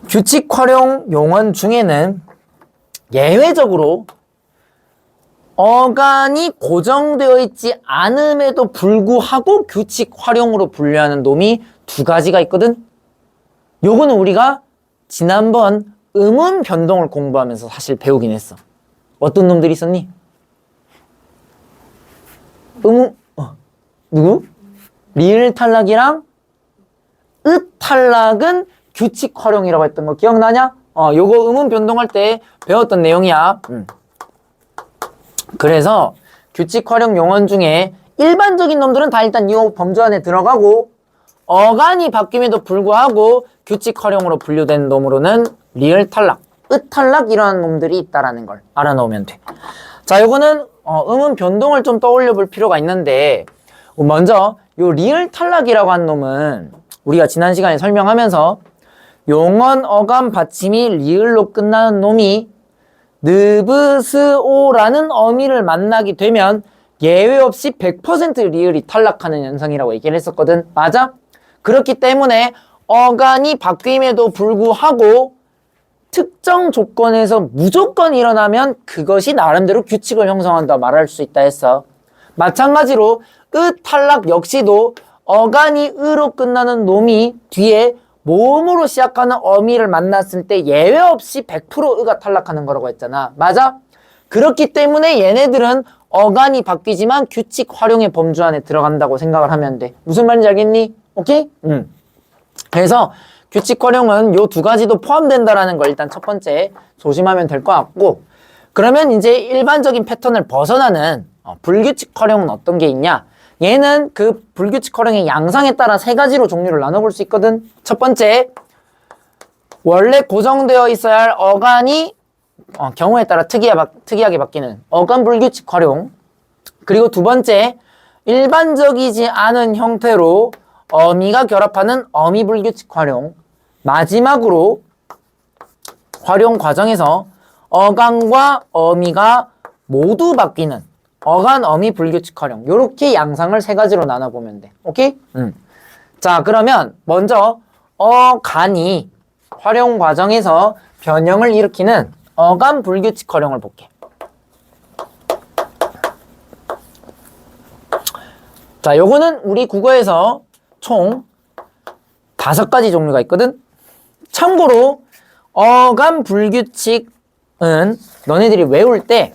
규칙 활용 용언 중에는 예외적으로 어간이 고정되어 있지 않음에도 불구하고 규칙 활용으로 분류하는 놈이 두 가지가 있거든? 요거는 우리가 지난번 음운 변동을 공부하면서 사실 배우긴 했어. 어떤 놈들이 있었니? 누구? 리을 탈락이랑 으 탈락은 규칙 활용이라고 했던 거 기억나냐? 요거 음운 변동할 때 배웠던 내용이야. 그래서 규칙 활용 용언 중에 일반적인 놈들은 다 일단 이 범주 안에 들어가고, 어간이 바뀜에도 불구하고 규칙 활용으로 분류된 놈으로는 리을 탈락, 으 탈락 이런 놈들이 있다라는 걸 알아놓으면 돼. 자, 요거는 음운 변동을 좀 떠올려 볼 필요가 있는데, 먼저 요 리을 탈락이라고 한 놈은 우리가 지난 시간에 설명하면서 용언 어감 받침이 리을로 끝나는 놈이 느브스오라는 어미를 만나게 되면 예외 없이 100% 리을이 탈락하는 현상이라고 얘기를 했었거든. 맞아? 그렇기 때문에 어간이 바뀜에도 불구하고 특정 조건에서 무조건 일어나면 그것이 나름대로 규칙을 형성한다 말할 수 있다 했어. 마찬가지로 으 탈락 역시도 어간이 으로 끝나는 놈이 뒤에 모음으로 시작하는 어미를 만났을 때 예외 없이 100% 의가 탈락하는 거라고 했잖아. 맞아? 그렇기 때문에 얘네들은 어간이 바뀌지만 규칙 활용의 범주 안에 들어간다고 생각을 하면 돼. 무슨 말인지 알겠니? 오케이? 그래서 규칙 활용은 요 두 가지도 포함된다라는 걸 일단 첫 번째 조심하면 될 것 같고, 그러면 이제 일반적인 패턴을 벗어나는 불규칙 활용은 어떤 게 있냐? 얘는 그 불규칙 활용의 양상에 따라 세 가지로 종류를 나눠볼 수 있거든. 첫 번째, 원래 고정되어 있어야 할 어간이 경우에 따라 특이하게 바뀌는 어간 불규칙 활용. 그리고 두 번째, 일반적이지 않은 형태로 어미가 결합하는 어미 불규칙 활용. 마지막으로 활용 과정에서 어간과 어미가 모두 바뀌는 어간 어미 불규칙 활용. 요렇게 양상을 세 가지로 나눠보면 돼. 오케이? 자, 그러면 먼저 어간이 활용 과정에서 변형을 일으키는 어간 불규칙 활용을 볼게. 자, 요거는 우리 국어에서 총 5가지 종류가 있거든. 참고로 어간 불규칙은 너네들이 외울 때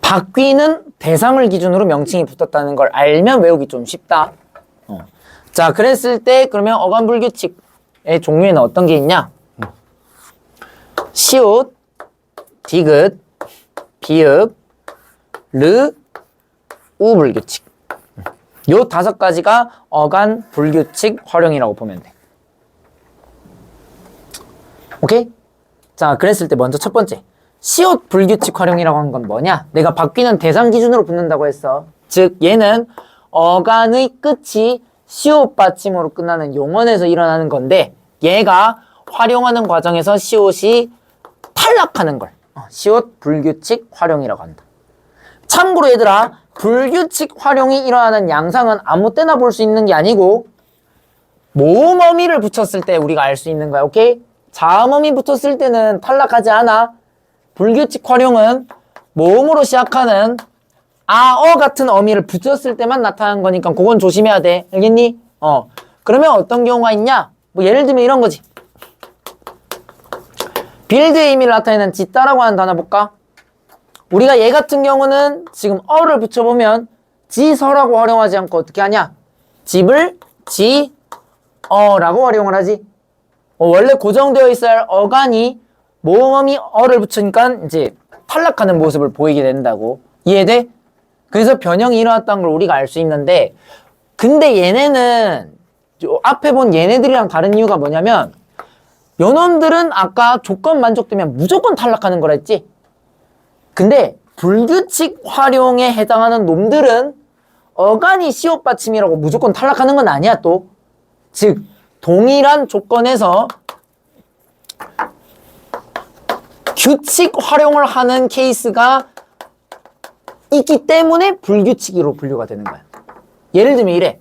바뀌는 대상을 기준으로 명칭이 붙었다는 걸 알면 외우기 좀 쉽다. 자, 그랬을 때 그러면 어간 불규칙의 종류에는 어떤 게 있냐? 시옷, 디귿, 비읍, 르, 우 불규칙. 요 5가지가 어간 불규칙 활용이라고 보면 돼. 오케이? 자, 그랬을 때 먼저 첫 번째, 시옷 불규칙 활용이라고 하는 건 뭐냐? 내가 바뀌는 대상 기준으로 붙는다고 했어. 즉, 얘는 어간의 끝이 시옷 받침으로 끝나는 용언에서 일어나는 건데, 얘가 활용하는 과정에서 시옷이 탈락하는 걸 시옷 불규칙 활용이라고 한다. 참고로 얘들아, 불규칙 활용이 일어나는 양상은 아무 때나 볼 수 있는 게 아니고 모음 어미를 붙였을 때 우리가 알 수 있는 거야. 오케이? 자음 어미 붙었을 때는 탈락하지 않아. 불규칙 활용은 모음으로 시작하는 아어 같은 어미를 붙였을 때만 나타나는 거니까 그건 조심해야 돼. 알겠니? 그러면 어떤 경우가 있냐? 뭐 예를 들면 이런 거지. 빌드의 의미를 나타내는 짓다라고 하는 단어 볼까? 우리가 얘 같은 경우는 지금 어를 붙여보면 지서라고 활용하지 않고 어떻게 하냐? 집을 지어라고 활용을 하지. 원래 고정되어 있어야 할 어간이 모음어미 어를 붙이니까 이제 탈락하는 모습을 보이게 된다고. 이해돼? 그래서 변형이 일어났다는 걸 우리가 알 수 있는데, 근데 얘네는 앞에 본 얘네들이랑 다른 이유가 뭐냐면 요놈들은 아까 조건 만족되면 무조건 탈락하는 거라 했지. 근데 불규칙 활용에 해당하는 놈들은 어간이 시옷 받침이라고 무조건 탈락하는 건 아니야 또. 즉 동일한 조건에서 규칙 활용을 하는 케이스가 있기 때문에 불규칙으로 분류가 되는 거야. 예를 들면 이래.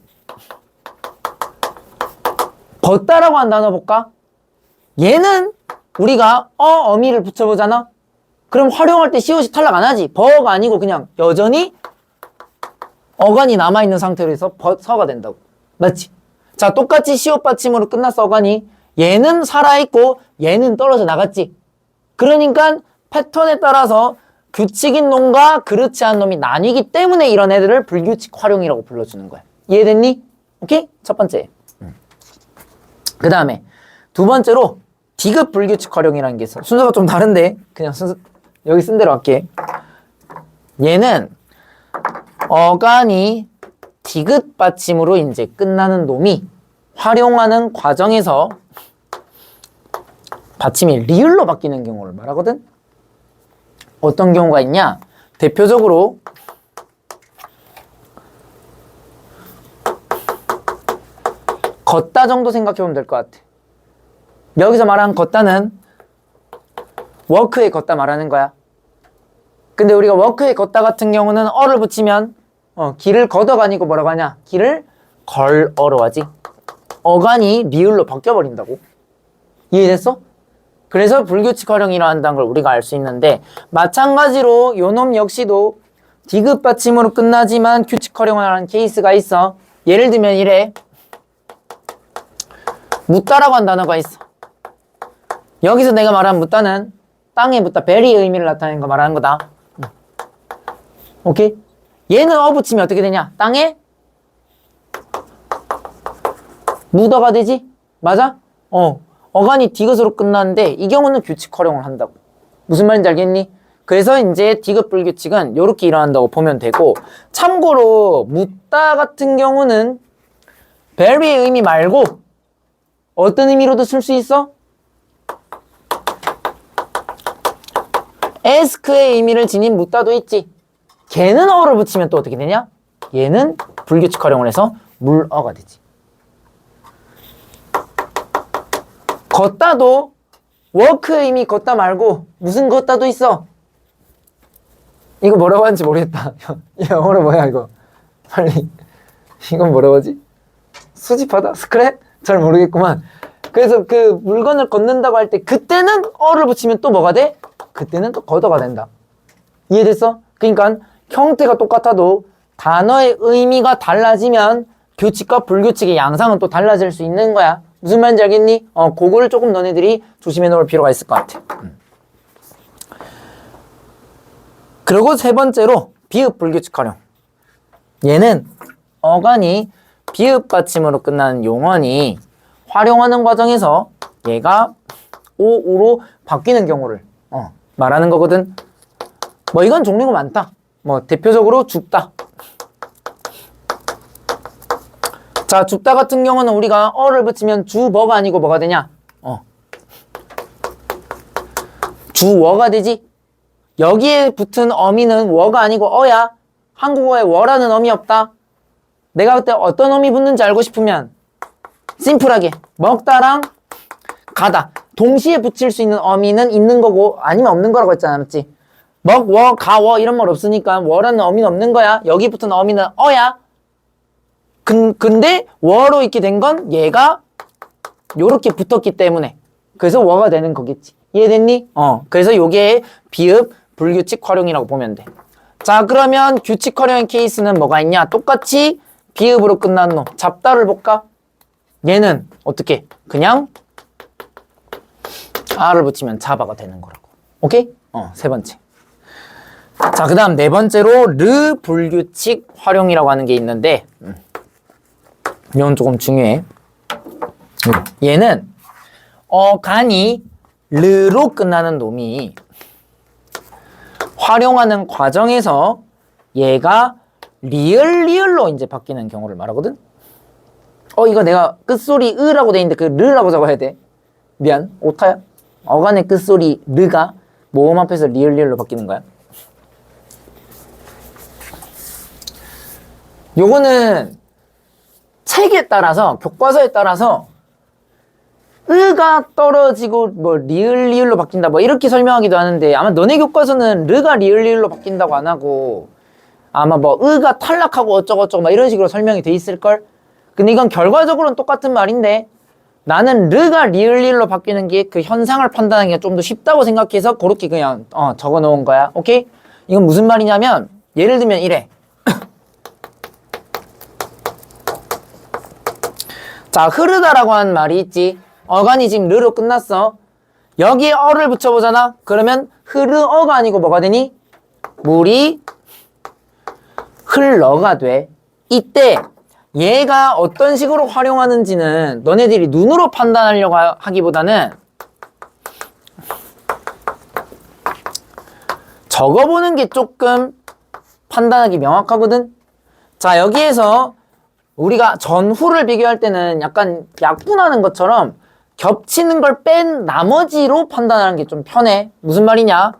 걷다라고 한 단어 볼까? 얘는 우리가 어미를 붙여보잖아? 그럼 활용할 때 시옷이 탈락 안 하지. 버가 아니고 그냥 여전히 어간이 남아있는 상태로 해서 서가 된다고. 맞지? 자, 똑같이 시옷 받침으로 끝났어, 어간이. 얘는 살아있고 얘는 떨어져 나갔지. 그러니까 패턴에 따라서 규칙인 놈과 그렇지 않은 놈이 나뉘기 때문에 이런 애들을 불규칙 활용이라고 불러주는 거야. 이해됐니? 오케이? 첫 번째. 그 다음에 두 번째로 디귿 불규칙 활용이라는 게 있어. 순서가 좀 다른데 그냥 여기 쓴 대로 할게. 얘는 어간이 디귿 받침으로 이제 끝나는 놈이 활용하는 과정에서 받침이 리을로 바뀌는 경우를 말하거든. 어떤 경우가 있냐? 대표적으로 걷다 정도 생각해보면 될 것 같아. 여기서 말하는 걷다는 워크에 걷다 말하는 거야. 근데 우리가 워크에 걷다 같은 경우는 어를 붙이면 길을 걷어가 아니고 뭐라고 하냐? 길을 걸어로 하지. 어간이 리을로 바뀌어버린다고. 이해됐어? 그래서 불규칙 활용이 일어난다는 걸 우리가 알 수 있는데 마찬가지로 요놈 역시도 디귿 받침으로 끝나지만 규칙 활용을 하는 케이스가 있어. 예를 들면 이래. 묻다라고 한 단어가 있어. 여기서 내가 말한 묻다는 땅에 묻다, 베리의 의미를 나타내는 거 말하는 거다. 오케이? 얘는 붙이면 어떻게 되냐? 땅에 묻어가 되지? 맞아? 어간이 디귿으로 끝나는데 이 경우는 규칙 활용을 한다고. 무슨 말인지 알겠니? 그래서 이제 디귿 불규칙은 이렇게 일어난다고 보면 되고, 참고로 묻다 같은 경우는 very의 의미 말고 어떤 의미로도 쓸 수 있어? ask의 의미를 지닌 묻다도 있지. 걔는 어를 붙이면 또 어떻게 되냐? 얘는 불규칙 활용을 해서 물어가 되지. 걷다도 워크의 의미 걷다 말고 무슨 걷다도 있어. 이거 뭐라고 하는지 모르겠다. 영어로 뭐야 이거. 빨리. 이건 뭐라고 하지? 수집하다? 스크랩? 잘 모르겠구만. 그래서 그 물건을 걷는다고 할 때 그때는 어를 붙이면 또 뭐가 돼? 그때는 또 걷어가 된다. 이해됐어? 그러니까 형태가 똑같아도 단어의 의미가 달라지면 규칙과 불규칙의 양상은 또 달라질 수 있는 거야. 무슨 말인지 알겠니? 그거를 조금 너네들이 조심해 놓을 필요가 있을 것 같아. 그리고 세 번째로 비읍 불규칙 활용. 얘는 어간이 비읍 받침으로 끝나는 용언이 활용하는 과정에서 얘가 오우로 바뀌는 경우를 말하는 거거든. 뭐 이건 종류가 많다. 뭐 대표적으로 죽다. 자, 죽다 같은 경우는 우리가 어를 붙이면 주버가 아니고 뭐가 되냐? 주워가 되지. 여기에 붙은 어미는 워가 아니고 어야. 한국어에 워라는 어미 없다. 내가 그때 어떤 어미 붙는지 알고 싶으면 심플하게 먹다랑 가다 동시에 붙일 수 있는 어미는 있는 거고 아니면 없는 거라고 했잖아. 맞지? 먹, 워, 가, 워 이런 말 없으니까 워라는 어미는 없는 거야. 여기 붙은 어미는 어야. 근데 워로 있게 된 건 얘가 요렇게 붙었기 때문에 그래서 워가 되는 거겠지. 이해됐니? 그래서 요게 비읍 불규칙 활용이라고 보면 돼. 자, 그러면 규칙 활용의 케이스는 뭐가 있냐? 똑같이 비읍으로 끝난 놈 잡다를 볼까? 얘는 어떻게? 그냥 아를 붙이면 잡아가 되는 거라고. 오케이? 세 번째. 자, 그 다음 네 번째로 르 불규칙 활용이라고 하는 게 있는데 이건 조금 중요해. 얘는 어간이 르로 끝나는 놈이 활용하는 과정에서 얘가 리을로 이제 바뀌는 경우를 말하거든. 이거 내가 끝소리 으라고 돼 있는데 그 르라고 적어야 돼. 미안, 오타야. 어간의 끝소리 르가 모음 앞에서 리을로 바뀌는 거야. 요거는 책에 따라서 교과서에 따라서 으가 떨어지고 뭐 리을로 바뀐다 뭐 이렇게 설명하기도 하는데 아마 너네 교과서는 르가 리을로 바뀐다고 안 하고 아마 뭐 으가 탈락하고 어쩌고저쩌고 막 이런 식으로 설명이 돼 있을걸. 근데 이건 결과적으로는 똑같은 말인데 나는 르가 리을로 바뀌는 게 그 현상을 판단하기가 좀 더 쉽다고 생각해서 그렇게 그냥 적어 놓은 거야. 오케이? 이건 무슨 말이냐면 예를 들면 이래. 자, 흐르다라고 하는 말이 있지. 어간이 지금 르로 끝났어. 여기에 어를 붙여보잖아. 그러면 흐르어가 아니고 뭐가 되니? 물이 흘러가 돼. 이때 얘가 어떤 식으로 활용하는지는 너네들이 눈으로 판단하려고 하기보다는 적어보는 게 조금 판단하기 명확하거든. 자, 여기에서 우리가 전후를 비교할 때는 약간 약분하는 것처럼 겹치는 걸 뺀 나머지로 판단하는 게 좀 편해. 무슨 말이냐?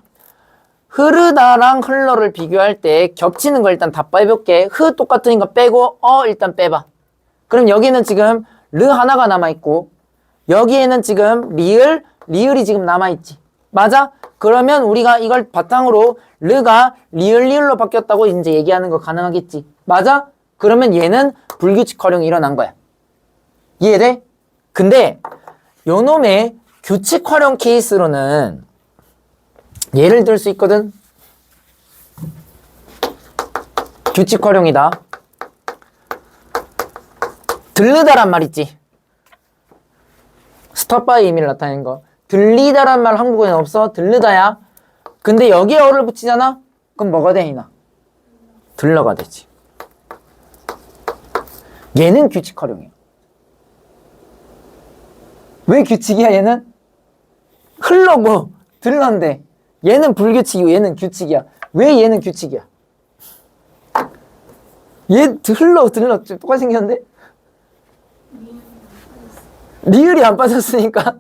흐르다랑 흘러를 비교할 때 겹치는 거 일단 다 빼볼게. 흐 똑같으니까 빼고 일단 빼봐. 그럼 여기는 지금 르 하나가 남아있고 여기에는 지금 리을이 지금 남아있지. 맞아? 그러면 우리가 이걸 바탕으로 르가 리을로 바뀌었다고 이제 얘기하는 거 가능하겠지. 맞아? 그러면 얘는 불규칙 활용이 일어난 거야. 이해돼? 근데 요놈의 규칙 활용 케이스로는 예를 들 수 있거든. 규칙 활용이다. 들르다란 말 있지. 스톱바의 의미를 나타내는 거. 들리다란 말 한국어에는 없어. 들르다야. 근데 여기에 어를 붙이잖아? 그럼 뭐가 돼, 이나? 들러가 되지. 얘는 규칙 활용이야. 왜 규칙이야, 얘는? 흘러고 들러인데 얘는 불규칙이고 얘는 규칙이야. 왜 얘는 규칙이야? 얘 흘러 들러 똑같이 생겼는데? 리을이 안 빠졌으니까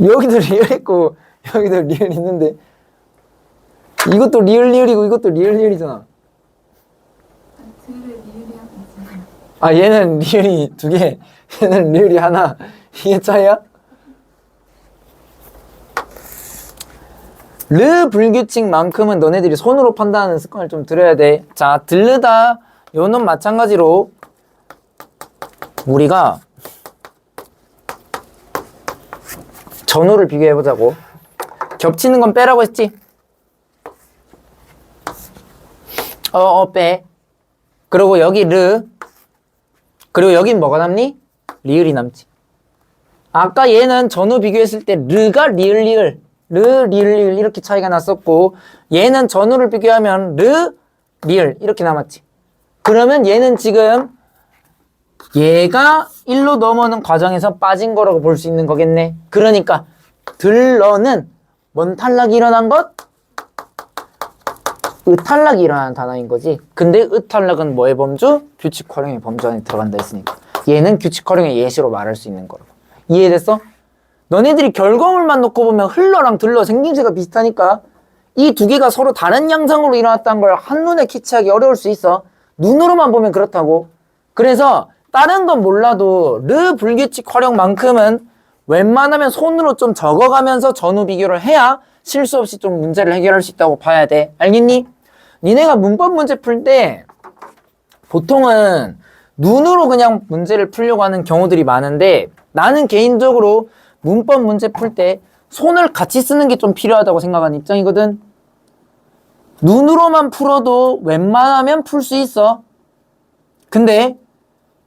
여기도 리을 있고 여기도 리을 있는데 이것도 리을이고 이것도 리을이잖아. 아 얘는 리을이 두 개, 얘는 리을이 하나. 이게 차이야? 르 불규칙만큼은 너네들이 손으로 판단하는 습관을 좀 들여야 돼. 자, 들르다 요는 마찬가지로 우리가 전후를 비교해보자고. 겹치는 건 빼라고 했지? 빼. 그리고 여기 르. 그리고 여긴 뭐가 남니? 리을이 남지. 아까 얘는 전후 비교했을 때 르가 리을 리을 이렇게 차이가 났었고 얘는 전후를 비교하면 르 리을 이렇게 남았지. 그러면 얘는 지금 얘가 1로 넘어오는 과정에서 빠진 거라고 볼 수 있는 거겠네. 그러니까 들러는 뭔 탈락이 일어난 것? 의탈락이 일어나는 단어인 거지. 근데 의탈락은 뭐의 범주? 규칙 활용의 범주 안에 들어간다 했으니까 얘는 규칙 활용의 예시로 말할 수 있는 거라고. 이해됐어? 너네들이 결과물만 놓고 보면 흘러랑 들러 생김새가 비슷하니까 이 두 개가 서로 다른 양상으로 일어났다는 걸 한눈에 캐치하기 어려울 수 있어. 눈으로만 보면 그렇다고. 그래서 다른 건 몰라도 르 불규칙 활용만큼은 웬만하면 손으로 좀 적어가면서 전후 비교를 해야 실수 없이 좀 문제를 해결할 수 있다고 봐야 돼. 알겠니? 니네가 문법 문제 풀 때 보통은 눈으로 그냥 문제를 풀려고 하는 경우들이 많은데 나는 개인적으로 문법 문제 풀 때 손을 같이 쓰는 게 좀 필요하다고 생각하는 입장이거든. 눈으로만 풀어도 웬만하면 풀 수 있어. 근데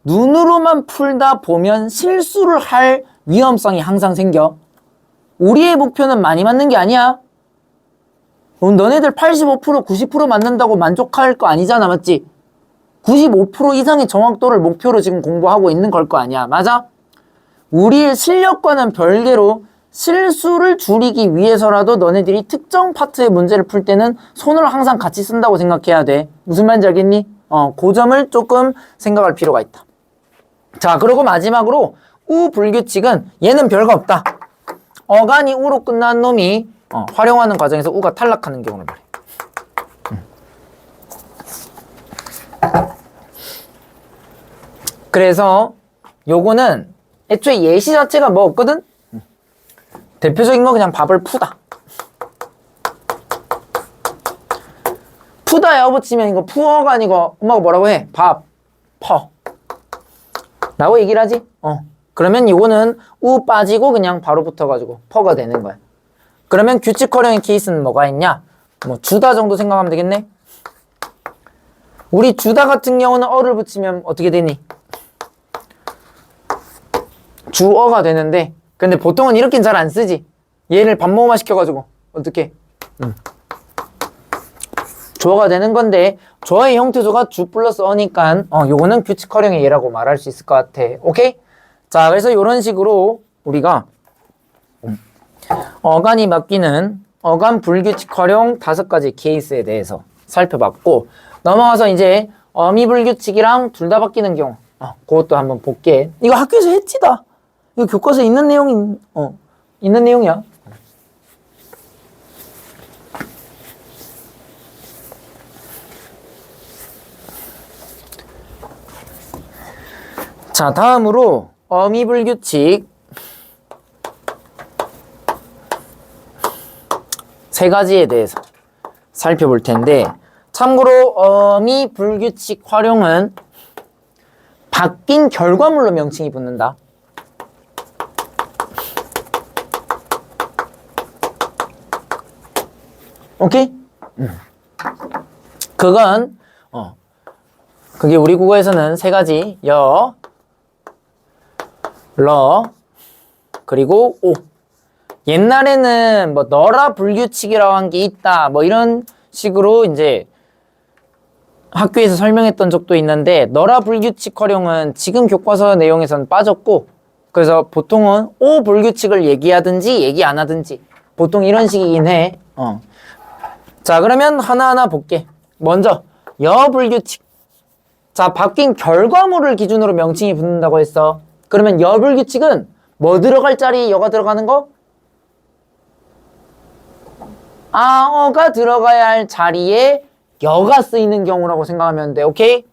눈으로만 풀다 보면 실수를 할 위험성이 항상 생겨. 우리의 목표는 많이 맞는 게 아니야. 너네들 85%, 90% 맞는다고 만족할 거 아니잖아, 맞지? 95% 이상의 정확도를 목표로 지금 공부하고 있는 걸 거 아니야, 맞아? 우리의 실력과는 별개로 실수를 줄이기 위해서라도 너네들이 특정 파트의 문제를 풀 때는 손을 항상 같이 쓴다고 생각해야 돼. 무슨 말인지 알겠니? 그 점을 조금 생각할 필요가 있다. 자, 그리고 마지막으로 우 불규칙은 얘는 별거 없다. 어간이 우로 끝난 놈이 활용하는 과정에서 우가 탈락하는 경우를 말해. 그래서 요거는 애초에 예시 자체가 뭐 없거든? 대표적인 거 그냥 밥을 푸다. 푸다에 어 붙이면 이거 푸어가 아니고 엄마가 뭐라고 해? 밥, 퍼 라고 얘기를 하지? 그러면 이거는 우 빠지고 그냥 바로 붙어가지고 퍼가 되는 거야. 그러면 규칙 활용의 케이스는 뭐가 있냐? 뭐 주다 정도 생각하면 되겠네? 우리 주다 같은 경우는 어를 붙이면 어떻게 되니? 주어가 되는데 근데 보통은 이렇게는 잘 안 쓰지. 얘를 밥 먹어만 시켜가지고 어떻게? 주어가 되는 건데 주어의 형태조가 주 플러스 어니까 요거는 규칙 활용의 예라고 말할 수 있을 것 같아. 오케이? 자, 그래서 이런 식으로 우리가 어간이 맡기는 어간 불규칙 활용 5가지 케이스에 대해서 살펴봤고 넘어가서 이제 어미 불규칙이랑 둘 다 바뀌는 경우 그것도 한번 볼게. 이거 학교에서 했지다. 이거 교과서에 있는 내용인 있는 내용이야. 자, 다음으로 어미 불규칙 3가지에 대해서 살펴볼 텐데 참고로 어미 불규칙 활용은 바뀐 결과물로 명칭이 붙는다. 오케이? 그건 그게 우리 국어에서는 세 가지 여, 러, 그리고 오. 옛날에는 뭐 너라 불규칙이라고 한 게 있다 뭐 이런 식으로 이제 학교에서 설명했던 적도 있는데 너라 불규칙 활용은 지금 교과서 내용에서는 빠졌고 그래서 보통은 오 불규칙을 얘기하든지 얘기 안 하든지 보통 이런 식이긴 해. 자 그러면 하나하나 볼게. 먼저 여 불규칙. 자 바뀐 결과물을 기준으로 명칭이 붙는다고 했어. 그러면 여 불규칙은 뭐 들어갈 자리에 여가 들어가는 거? 어가 들어가야 할 자리에 여가 쓰이는 경우라고 생각하면 돼. 오케이?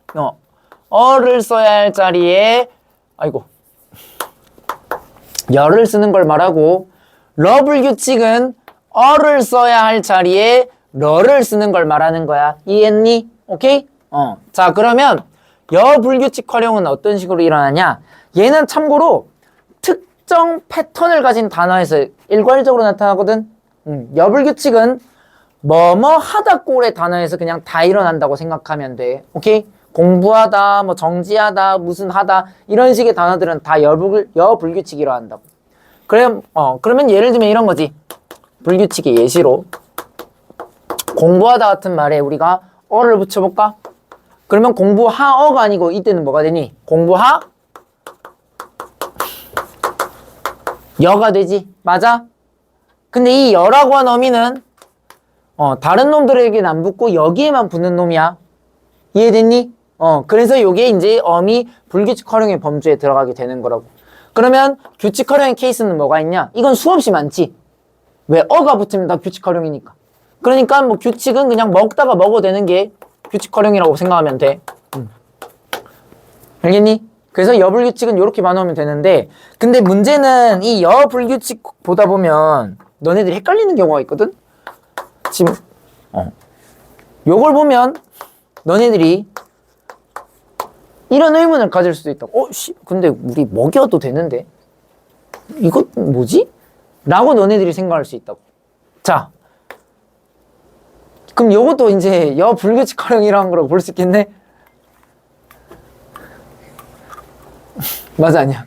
어를 써야 할 자리에 여를 쓰는 걸 말하고 러 불규칙은 어를 써야 할 자리에 러를 쓰는 걸 말하는 거야. 이해했니? 오케이? 자 그러면 여 불규칙 활용은 어떤 식으로 일어나냐? 얘는 참고로 특정 패턴을 가진 단어에서 일괄적으로 나타나거든. 여 불규칙은 뭐뭐 하다 꼴의 단어에서 그냥 다 일어난다고 생각하면 돼. 오케이? 공부하다, 뭐 정지하다, 무슨 하다 이런 식의 단어들은 다 여 불규칙이 일어난다고. 그러면 예를 들면 이런 거지. 불규칙의 예시로 공부하다 같은 말에 우리가 어를 붙여볼까? 그러면 공부하어가 아니고 이때는 뭐가 되니? 공부하 여가 되지. 맞아? 근데 이 여라고 한 어미는 다른 놈들에게는 안 붙고 여기에만 붙는 놈이야. 이해됐니? 그래서 요게 이제 어미 불규칙 활용의 범주에 들어가게 되는 거라고. 그러면 규칙 활용의 케이스는 뭐가 있냐? 이건 수없이 많지. 왜? 어가 붙으면 다 규칙 활용이니까. 그러니까 뭐 규칙은 그냥 먹다가 먹어도 되는 게 규칙 활용이라고 생각하면 돼. 알겠니? 그래서 여불규칙은 이렇게 나누면 되는데 근데 문제는 이 여불규칙 보다 보면 너네들이 헷갈리는 경우가 있거든? 지금 요걸 보면 너네들이 이런 의문을 가질 수도 있다고. 근데 우리 먹여도 되는데 이거 뭐지? 라고 너네들이 생각할 수 있다고. 자 그럼 요것도 이제 여불규칙 활용이라는 거라고 볼 수 있겠네? 맞아 아니야?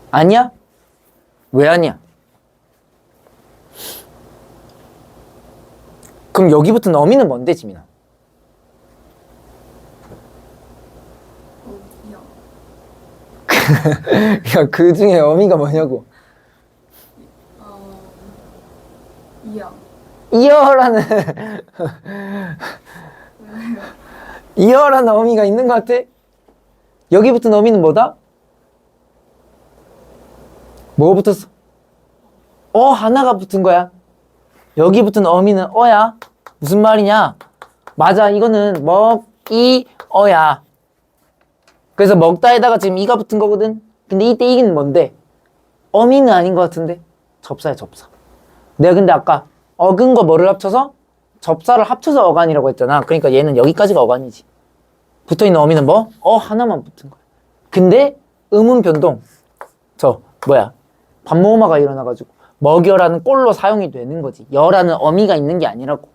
아니야? 왜 아니야? 그럼 여기부터 어미는 뭔데 지민아? 야, 그 중에 어미가 뭐냐고? 이어라는 이어라는 어미가 있는 것 같아? 여기 붙은 어미는 뭐다? 뭐 붙었어? 하나가 붙은 거야. 여기 붙은 어미는 어야. 무슨 말이냐? 맞아, 이거는 먹이 어야. 그래서 먹다에다가 지금 이가 붙은 거거든. 근데 이때 이는 뭔데? 어미는 아닌 것 같은데? 접사야, 접사. 내가 근데 아까 어근 거 뭐를 합쳐서? 접사를 합쳐서 어간이라고 했잖아. 그러니까 얘는 여기까지가 어간이지. 붙어있는 어미는 뭐? 하나만 붙은 거야. 근데 음운 변동. 반모음화가 일어나가지고 먹여라는 꼴로 사용이 되는 거지. 여라는 어미가 있는 게 아니라고.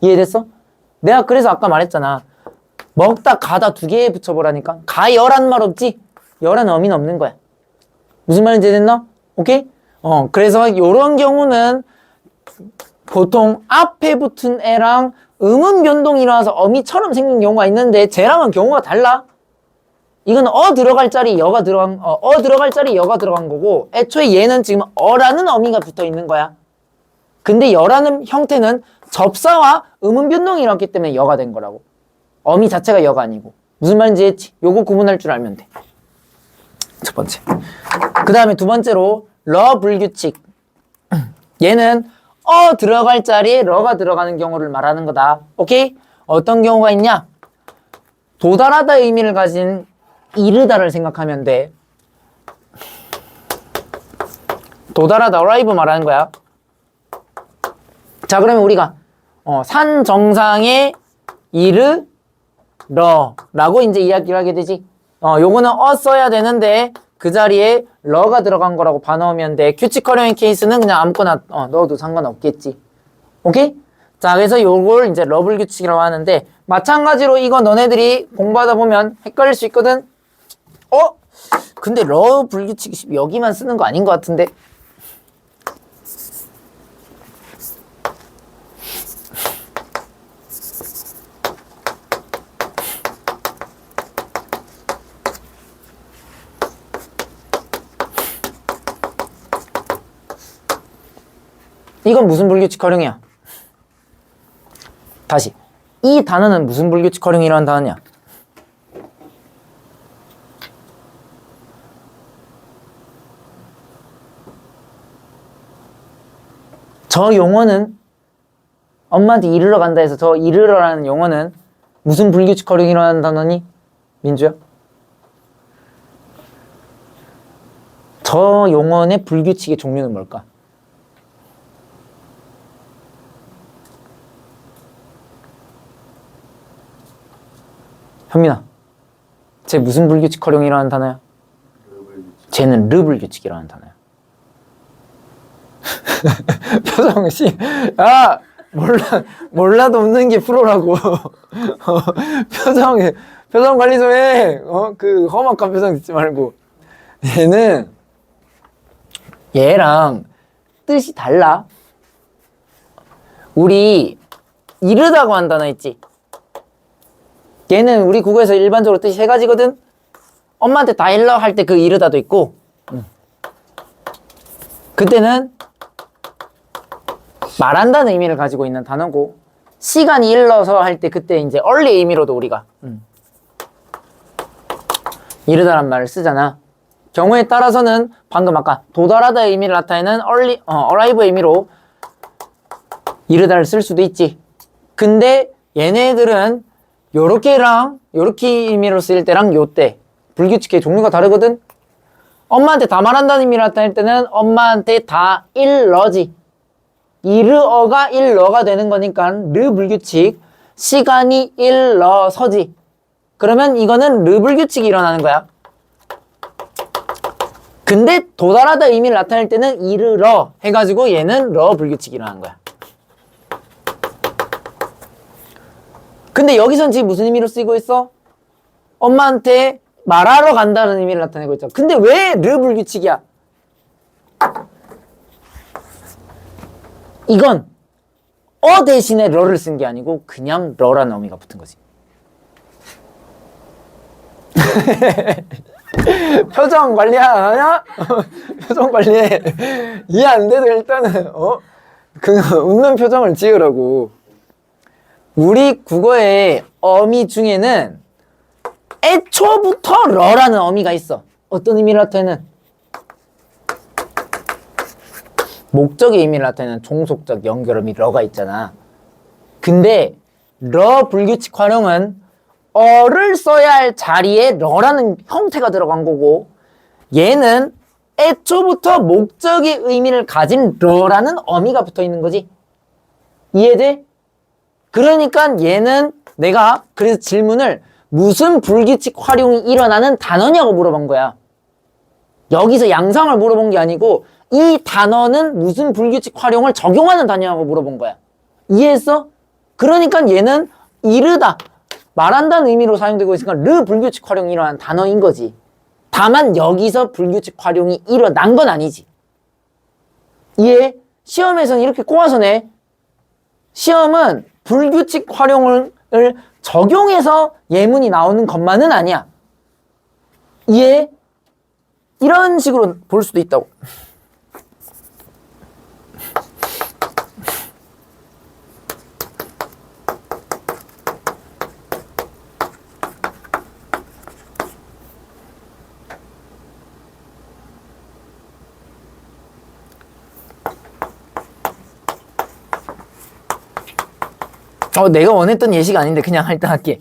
이해됐어? 내가 그래서 아까 말했잖아. 먹다 가다 두 개 붙여보라니까. 가여라는 말 없지? 여라는 어미는 없는 거야. 무슨 말인지 됐나? 오케이? 그래서 요런 경우는 보통 앞에 붙은 애랑 음운 변동이 일어나서 어미처럼 생긴 경우가 있는데 쟤랑은 경우가 달라. 이건 들어갈 자리 여가 들어간 들어갈 자리 여가 들어간 거고 애초에 얘는 지금 어라는 어미가 붙어 있는 거야. 근데 여라는 형태는 접사와 음운 변동이 일어났기 때문에 여가 된 거라고. 어미 자체가 여가 아니고. 무슨 말인지 했지? 요거 구분할 줄 알면 돼. 첫 번째. 그 다음에 두 번째로 러 불규칙. 얘는 들어갈 자리에 러가 들어가는 경우를 말하는 거다. 오케이? 어떤 경우가 있냐? 도달하다 의미를 가진 이르다를 생각하면 돼. 도달하다, arrive 말하는 거야. 자, 그러면 우리가 산 정상에 이르러라고 이제 이야기를 하게 되지. 요거는 써야 되는데 그 자리에 러가 들어간 거라고 봐놓으면 돼. 규칙 활용의 케이스는 그냥 아무거나 넣어도 상관없겠지. 오케이? 자, 그래서 요걸 이제 러 불규칙이라고 하는데, 마찬가지로 이거 너네들이 공부하다 보면 헷갈릴 수 있거든? 근데 러 불규칙이 여기만 쓰는 거 아닌 것 같은데? 이건 무슨 불규칙 활용이야? 다시. 이 단어는 무슨 불규칙 활용이라는 단어냐? 저 용어는 엄마한테 이르러 간다 해서 저 이르러라는 용어는 무슨 불규칙 활용이라는 단어니? 민주야? 저 용어의 불규칙의 종류는 뭘까? 현민아, 쟤 무슨 불규칙 활용이라는 단어야? 쟤는 르 불규칙이라는 단어야. 표정씨, 야, 몰라도 웃는 게 프로라고. 표정 관리 좀 해. 그 험악한 표정 짓지 말고. 얘랑 뜻이 달라. 우리 이르다고 한 단어 있지? 얘는 우리 국어에서 일반적으로 뜻이 세 가지거든? 엄마한테 다 일러 할 때 그 이르다도 있고, 그때는 말한다는 의미를 가지고 있는 단어고, 시간이 일러서 할 때 그때 이제 early 의미로도 우리가 이르다란 말을 쓰잖아. 경우에 따라서는 방금 아까 도달하다의 의미를 나타내는 arrive 의미로 이르다를 쓸 수도 있지. 근데 얘네들은 요렇게랑 요렇게 의미로 쓰일 때랑 요때 불규칙의 종류가 다르거든. 엄마한테 다 말한다는 의미를 나타낼 때는 엄마한테 다 일러지. 이르어가 일러가 되는 거니까 르 불규칙, 시간이 일러서지. 그러면 이거는 르 불규칙이 일어나는 거야. 근데 도달하다 의미를 나타낼 때는 이르러 해가지고 얘는 러 불규칙이 일어나는 거야. 근데 여기선 지금 무슨 의미로 쓰이고 있어? 엄마한테 말하러 간다는 의미를 나타내고 있잖아. 근데 왜 르 불규칙이야? 이건 대신에 러를 쓴 게 아니고 그냥 러라는 어미가 붙은 거지. 표정 관리하냐? 표정 관리해. 이해 안 돼도 일단은 그 웃는 표정을 지으라고. 우리 국어의 어미 중에는 애초부터 러라는 어미가 있어. 어떤 의미를 나타내는? 목적의 의미를 나타내는 종속적 연결음이 러가 있잖아. 근데 러 불규칙 활용은 어를 써야 할 자리에 러라는 형태가 들어간 거고, 얘는 애초부터 목적의 의미를 가진 러라는 어미가 붙어 있는 거지. 이해돼? 그러니까 얘는 내가 그래서 질문을 무슨 불규칙 활용이 일어나는 단어냐고 물어본 거야. 여기서 양상을 물어본 게 아니고 이 단어는 무슨 불규칙 활용을 적용하는 단어냐고 물어본 거야. 이해했어? 그러니까 얘는 이르다, 말한다는 의미로 사용되고 있으니까 르 불규칙 활용이 일어나는 단어인 거지. 다만 여기서 불규칙 활용이 일어난 건 아니지. 이해? 시험에서는 이렇게 꼬아서 내. 시험은 불규칙 활용을 적용해서 예문이 나오는 것만은 아니야. 이해? 이런 식으로 볼 수도 있다고. 내가 원했던 예시가 아닌데 그냥 일단 할게.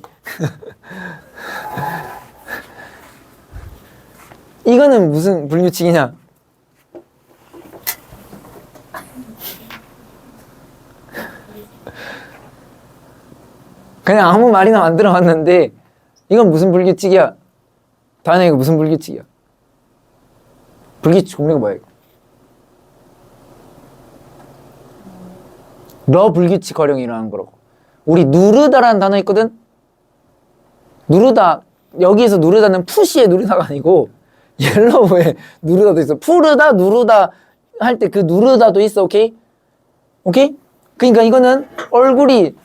이거는 무슨 불규칙이냐? 그냥 아무 말이나 만들어 봤는데 이건 무슨 불규칙이야? 다은아, 이거 무슨 불규칙이야? 불규칙 종류가 뭐야 이거? 러 불규칙 활용이 일어나는 거라고. 우리 누르다라는 단어 있거든? 누르다, 여기에서 누르다는 푸시의 누르다가 아니고 옐로우에 누르다도 있어. 푸르다, 누르다 할 때 그 누르다도 있어. 오케이? 오케이? 그러니까 이거는 얼굴이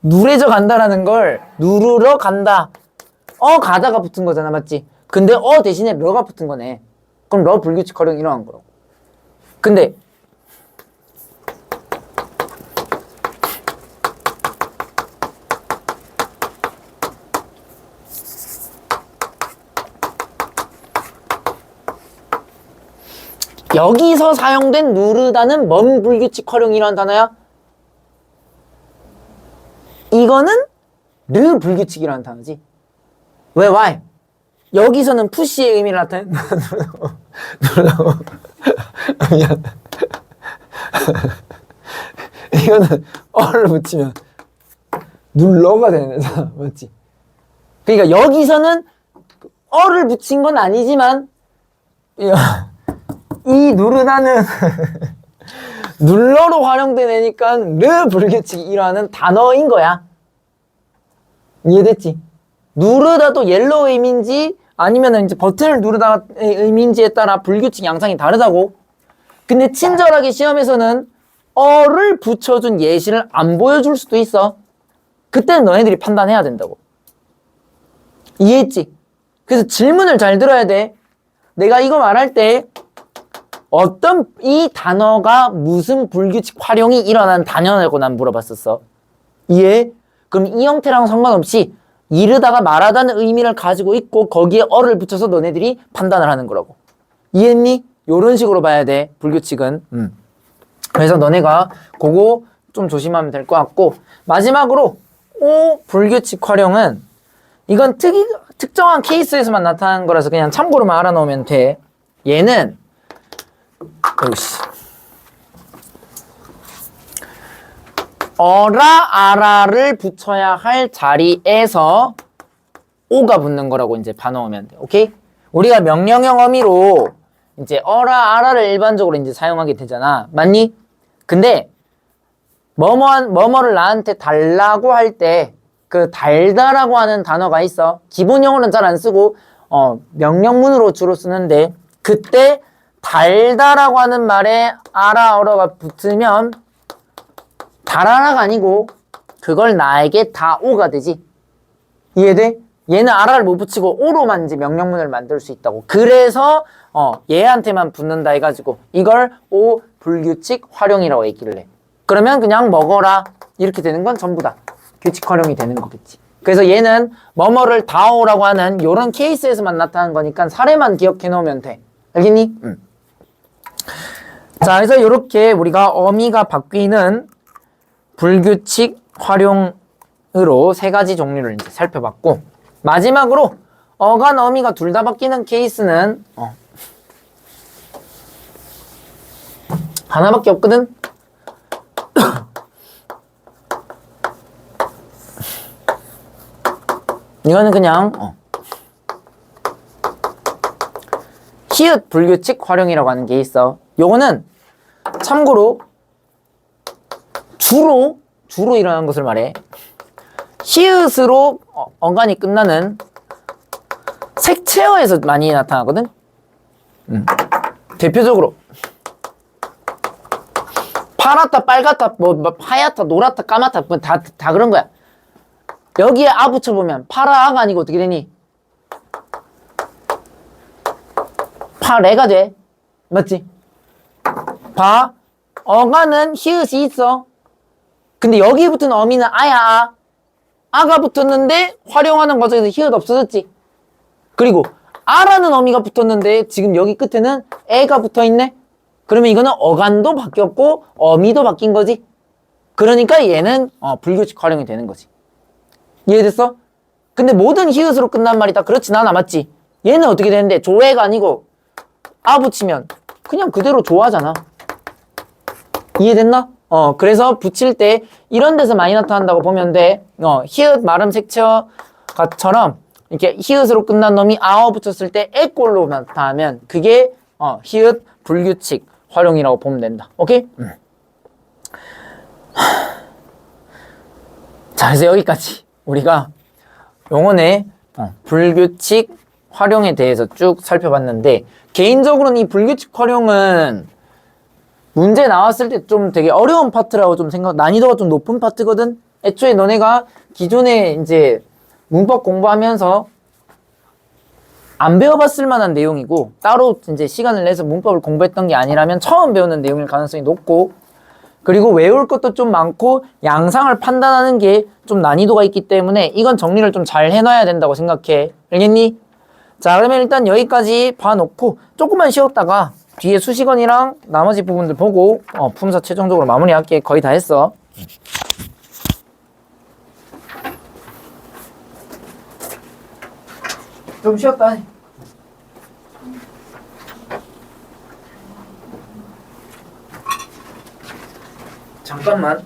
누래져 간다라는 걸 누르러 간다. 가다가 붙은 거잖아. 맞지? 근데 대신에 러가 붙은 거네. 그럼 러 불규칙 활용이 일어난 거라고. 근데 여기서 사용된 누르다는 뭔 불규칙 활용이 일어난 단어야? 이거는 르 불규칙이라는 단어지. 왜? why? 여기서는 푸시의 의미를 나타내. 누르다고. 미안. 이거는 어를 붙이면 눌러가 되는 거잖아. 맞지? 그러니까 여기서는 어를 붙인 건 아니지만 이 누르다는 눌러로 활용된 애니까 르 불규칙이 일어나는 단어인 거야. 이해됐지? 누르다도 옐로우 의미인지 아니면 이제 버튼을 누르다의 의미인지에 따라 불규칙 양상이 다르다고. 근데 친절하게 시험에서는 어를 붙여준 예시를 안 보여줄 수도 있어. 그때는 너네들이 판단해야 된다고. 이해했지? 그래서 질문을 잘 들어야 돼. 내가 이거 말할 때 어떤 이 단어가 무슨 불규칙 활용이 일어난 단어라고 난 물어봤었어. 이해? 그럼 이 형태랑 상관없이 이르다가 말하다는 의미를 가지고 있고 거기에 어를 붙여서 너네들이 판단을 하는 거라고. 이해했니? 요런 식으로 봐야 돼. 불규칙은. 그래서 너네가 그거 좀 조심하면 될 것 같고, 마지막으로 오 불규칙 활용은 이건 특정한 케이스에서만 나타나는 거라서 그냥 참고로만 알아놓으면 돼. 얘는 어라 아라를 붙여야 할 자리에서 오가 붙는 거라고 이제 봐놓으면 돼. 오케이? 우리가 명령형 어미로 이제 어라 아라를 일반적으로 이제 사용하게 되잖아. 맞니? 근데 뭐뭐를 나한테 달라고 할 때 그 달다라고 하는 단어가 있어. 기본형으로는 잘 안 쓰고 명령문으로 주로 쓰는데 그때 달다라고 하는 말에 아라 어라가 붙으면 달아라가 아니고 그걸 나에게 다 오가 되지. 이해돼? 얘는 아라를 못 붙이고 오로만 이제 명령문을 만들 수 있다고. 그래서 얘한테만 붙는다 해가지고 이걸 오 불규칙 활용이라고 얘기를 해. 그러면 그냥 먹어라 이렇게 되는 건 전부 다 규칙 활용이 되는 거겠지. 그래서 얘는 뭐뭐를 다오라고 하는 이런 케이스에서만 나타나는 거니까 사례만 기억해 놓으면 돼. 알겠니? 자, 그래서 이렇게 우리가 어미가 바뀌는 불규칙 활용으로 세 가지 종류를 이제 살펴봤고, 마지막으로 어간 어미가 둘 다 바뀌는 케이스는 하나밖에 없거든. 이거는 그냥 히읗 불규칙 활용이라고 하는 게 있어. 요거는 참고로 주로 일어나는 것을 말해. 히읗으로 어간이 끝나는 색채어에서 많이 나타나거든. 대표적으로 파랗다, 빨갛다, 뭐 하얗다, 노랗다, 까맣다, 다 그런 거야. 여기에 아 붙여보면 파라아가 아니고 어떻게 되니? 파레가 돼. 맞지? 봐. 어간은 히읗이 있어. 근데 여기 붙은 어미는 아야. 아가 붙었는데 활용하는 과정에서 히읗 없어졌지. 그리고 아라는 어미가 붙었는데 지금 여기 끝에는 애가 붙어있네. 그러면 이거는 어간도 바뀌었고 어미도 바뀐 거지. 그러니까 얘는 불규칙 활용이 되는 거지. 이해됐어? 근데 모든 히읗으로 끝난 말이 다 그렇진 않아. 맞지? 얘는 어떻게 되는데 조애가 아니고 아 붙이면 그냥 그대로 조하잖아. 이해됐나? 그래서 붙일 때 이런 데서 많이 나타난다고 보면 돼. 히읗 말음 색채어처럼 이렇게 히읗으로 끝난 놈이 아어 붙였을 때 애꼴로 나타나면 그게 히읗 불규칙 활용이라고 보면 된다. 오케이? 자, 그래서 여기까지 우리가 용언의 불규칙 활용에 대해서 쭉 살펴봤는데, 개인적으로는 이 불규칙 활용은 문제 나왔을 때 좀 되게 어려운 파트라고 좀 난이도가 좀 높은 파트거든. 애초에 너네가 기존에 이제 문법 공부하면서 안 배워봤을 만한 내용이고, 따로 이제 시간을 내서 문법을 공부했던 게 아니라면 처음 배우는 내용일 가능성이 높고, 그리고 외울 것도 좀 많고 양상을 판단하는 게 좀 난이도가 있기 때문에 이건 정리를 좀 잘 해놔야 된다고 생각해. 알겠니? 자, 그러면 일단 여기까지 봐놓고 조금만 쉬었다가 뒤에 수식어이랑 나머지 부분들 보고 품사 최종적으로 마무리할게. 거의 다 했어. 좀 쉬었다. 잠깐만.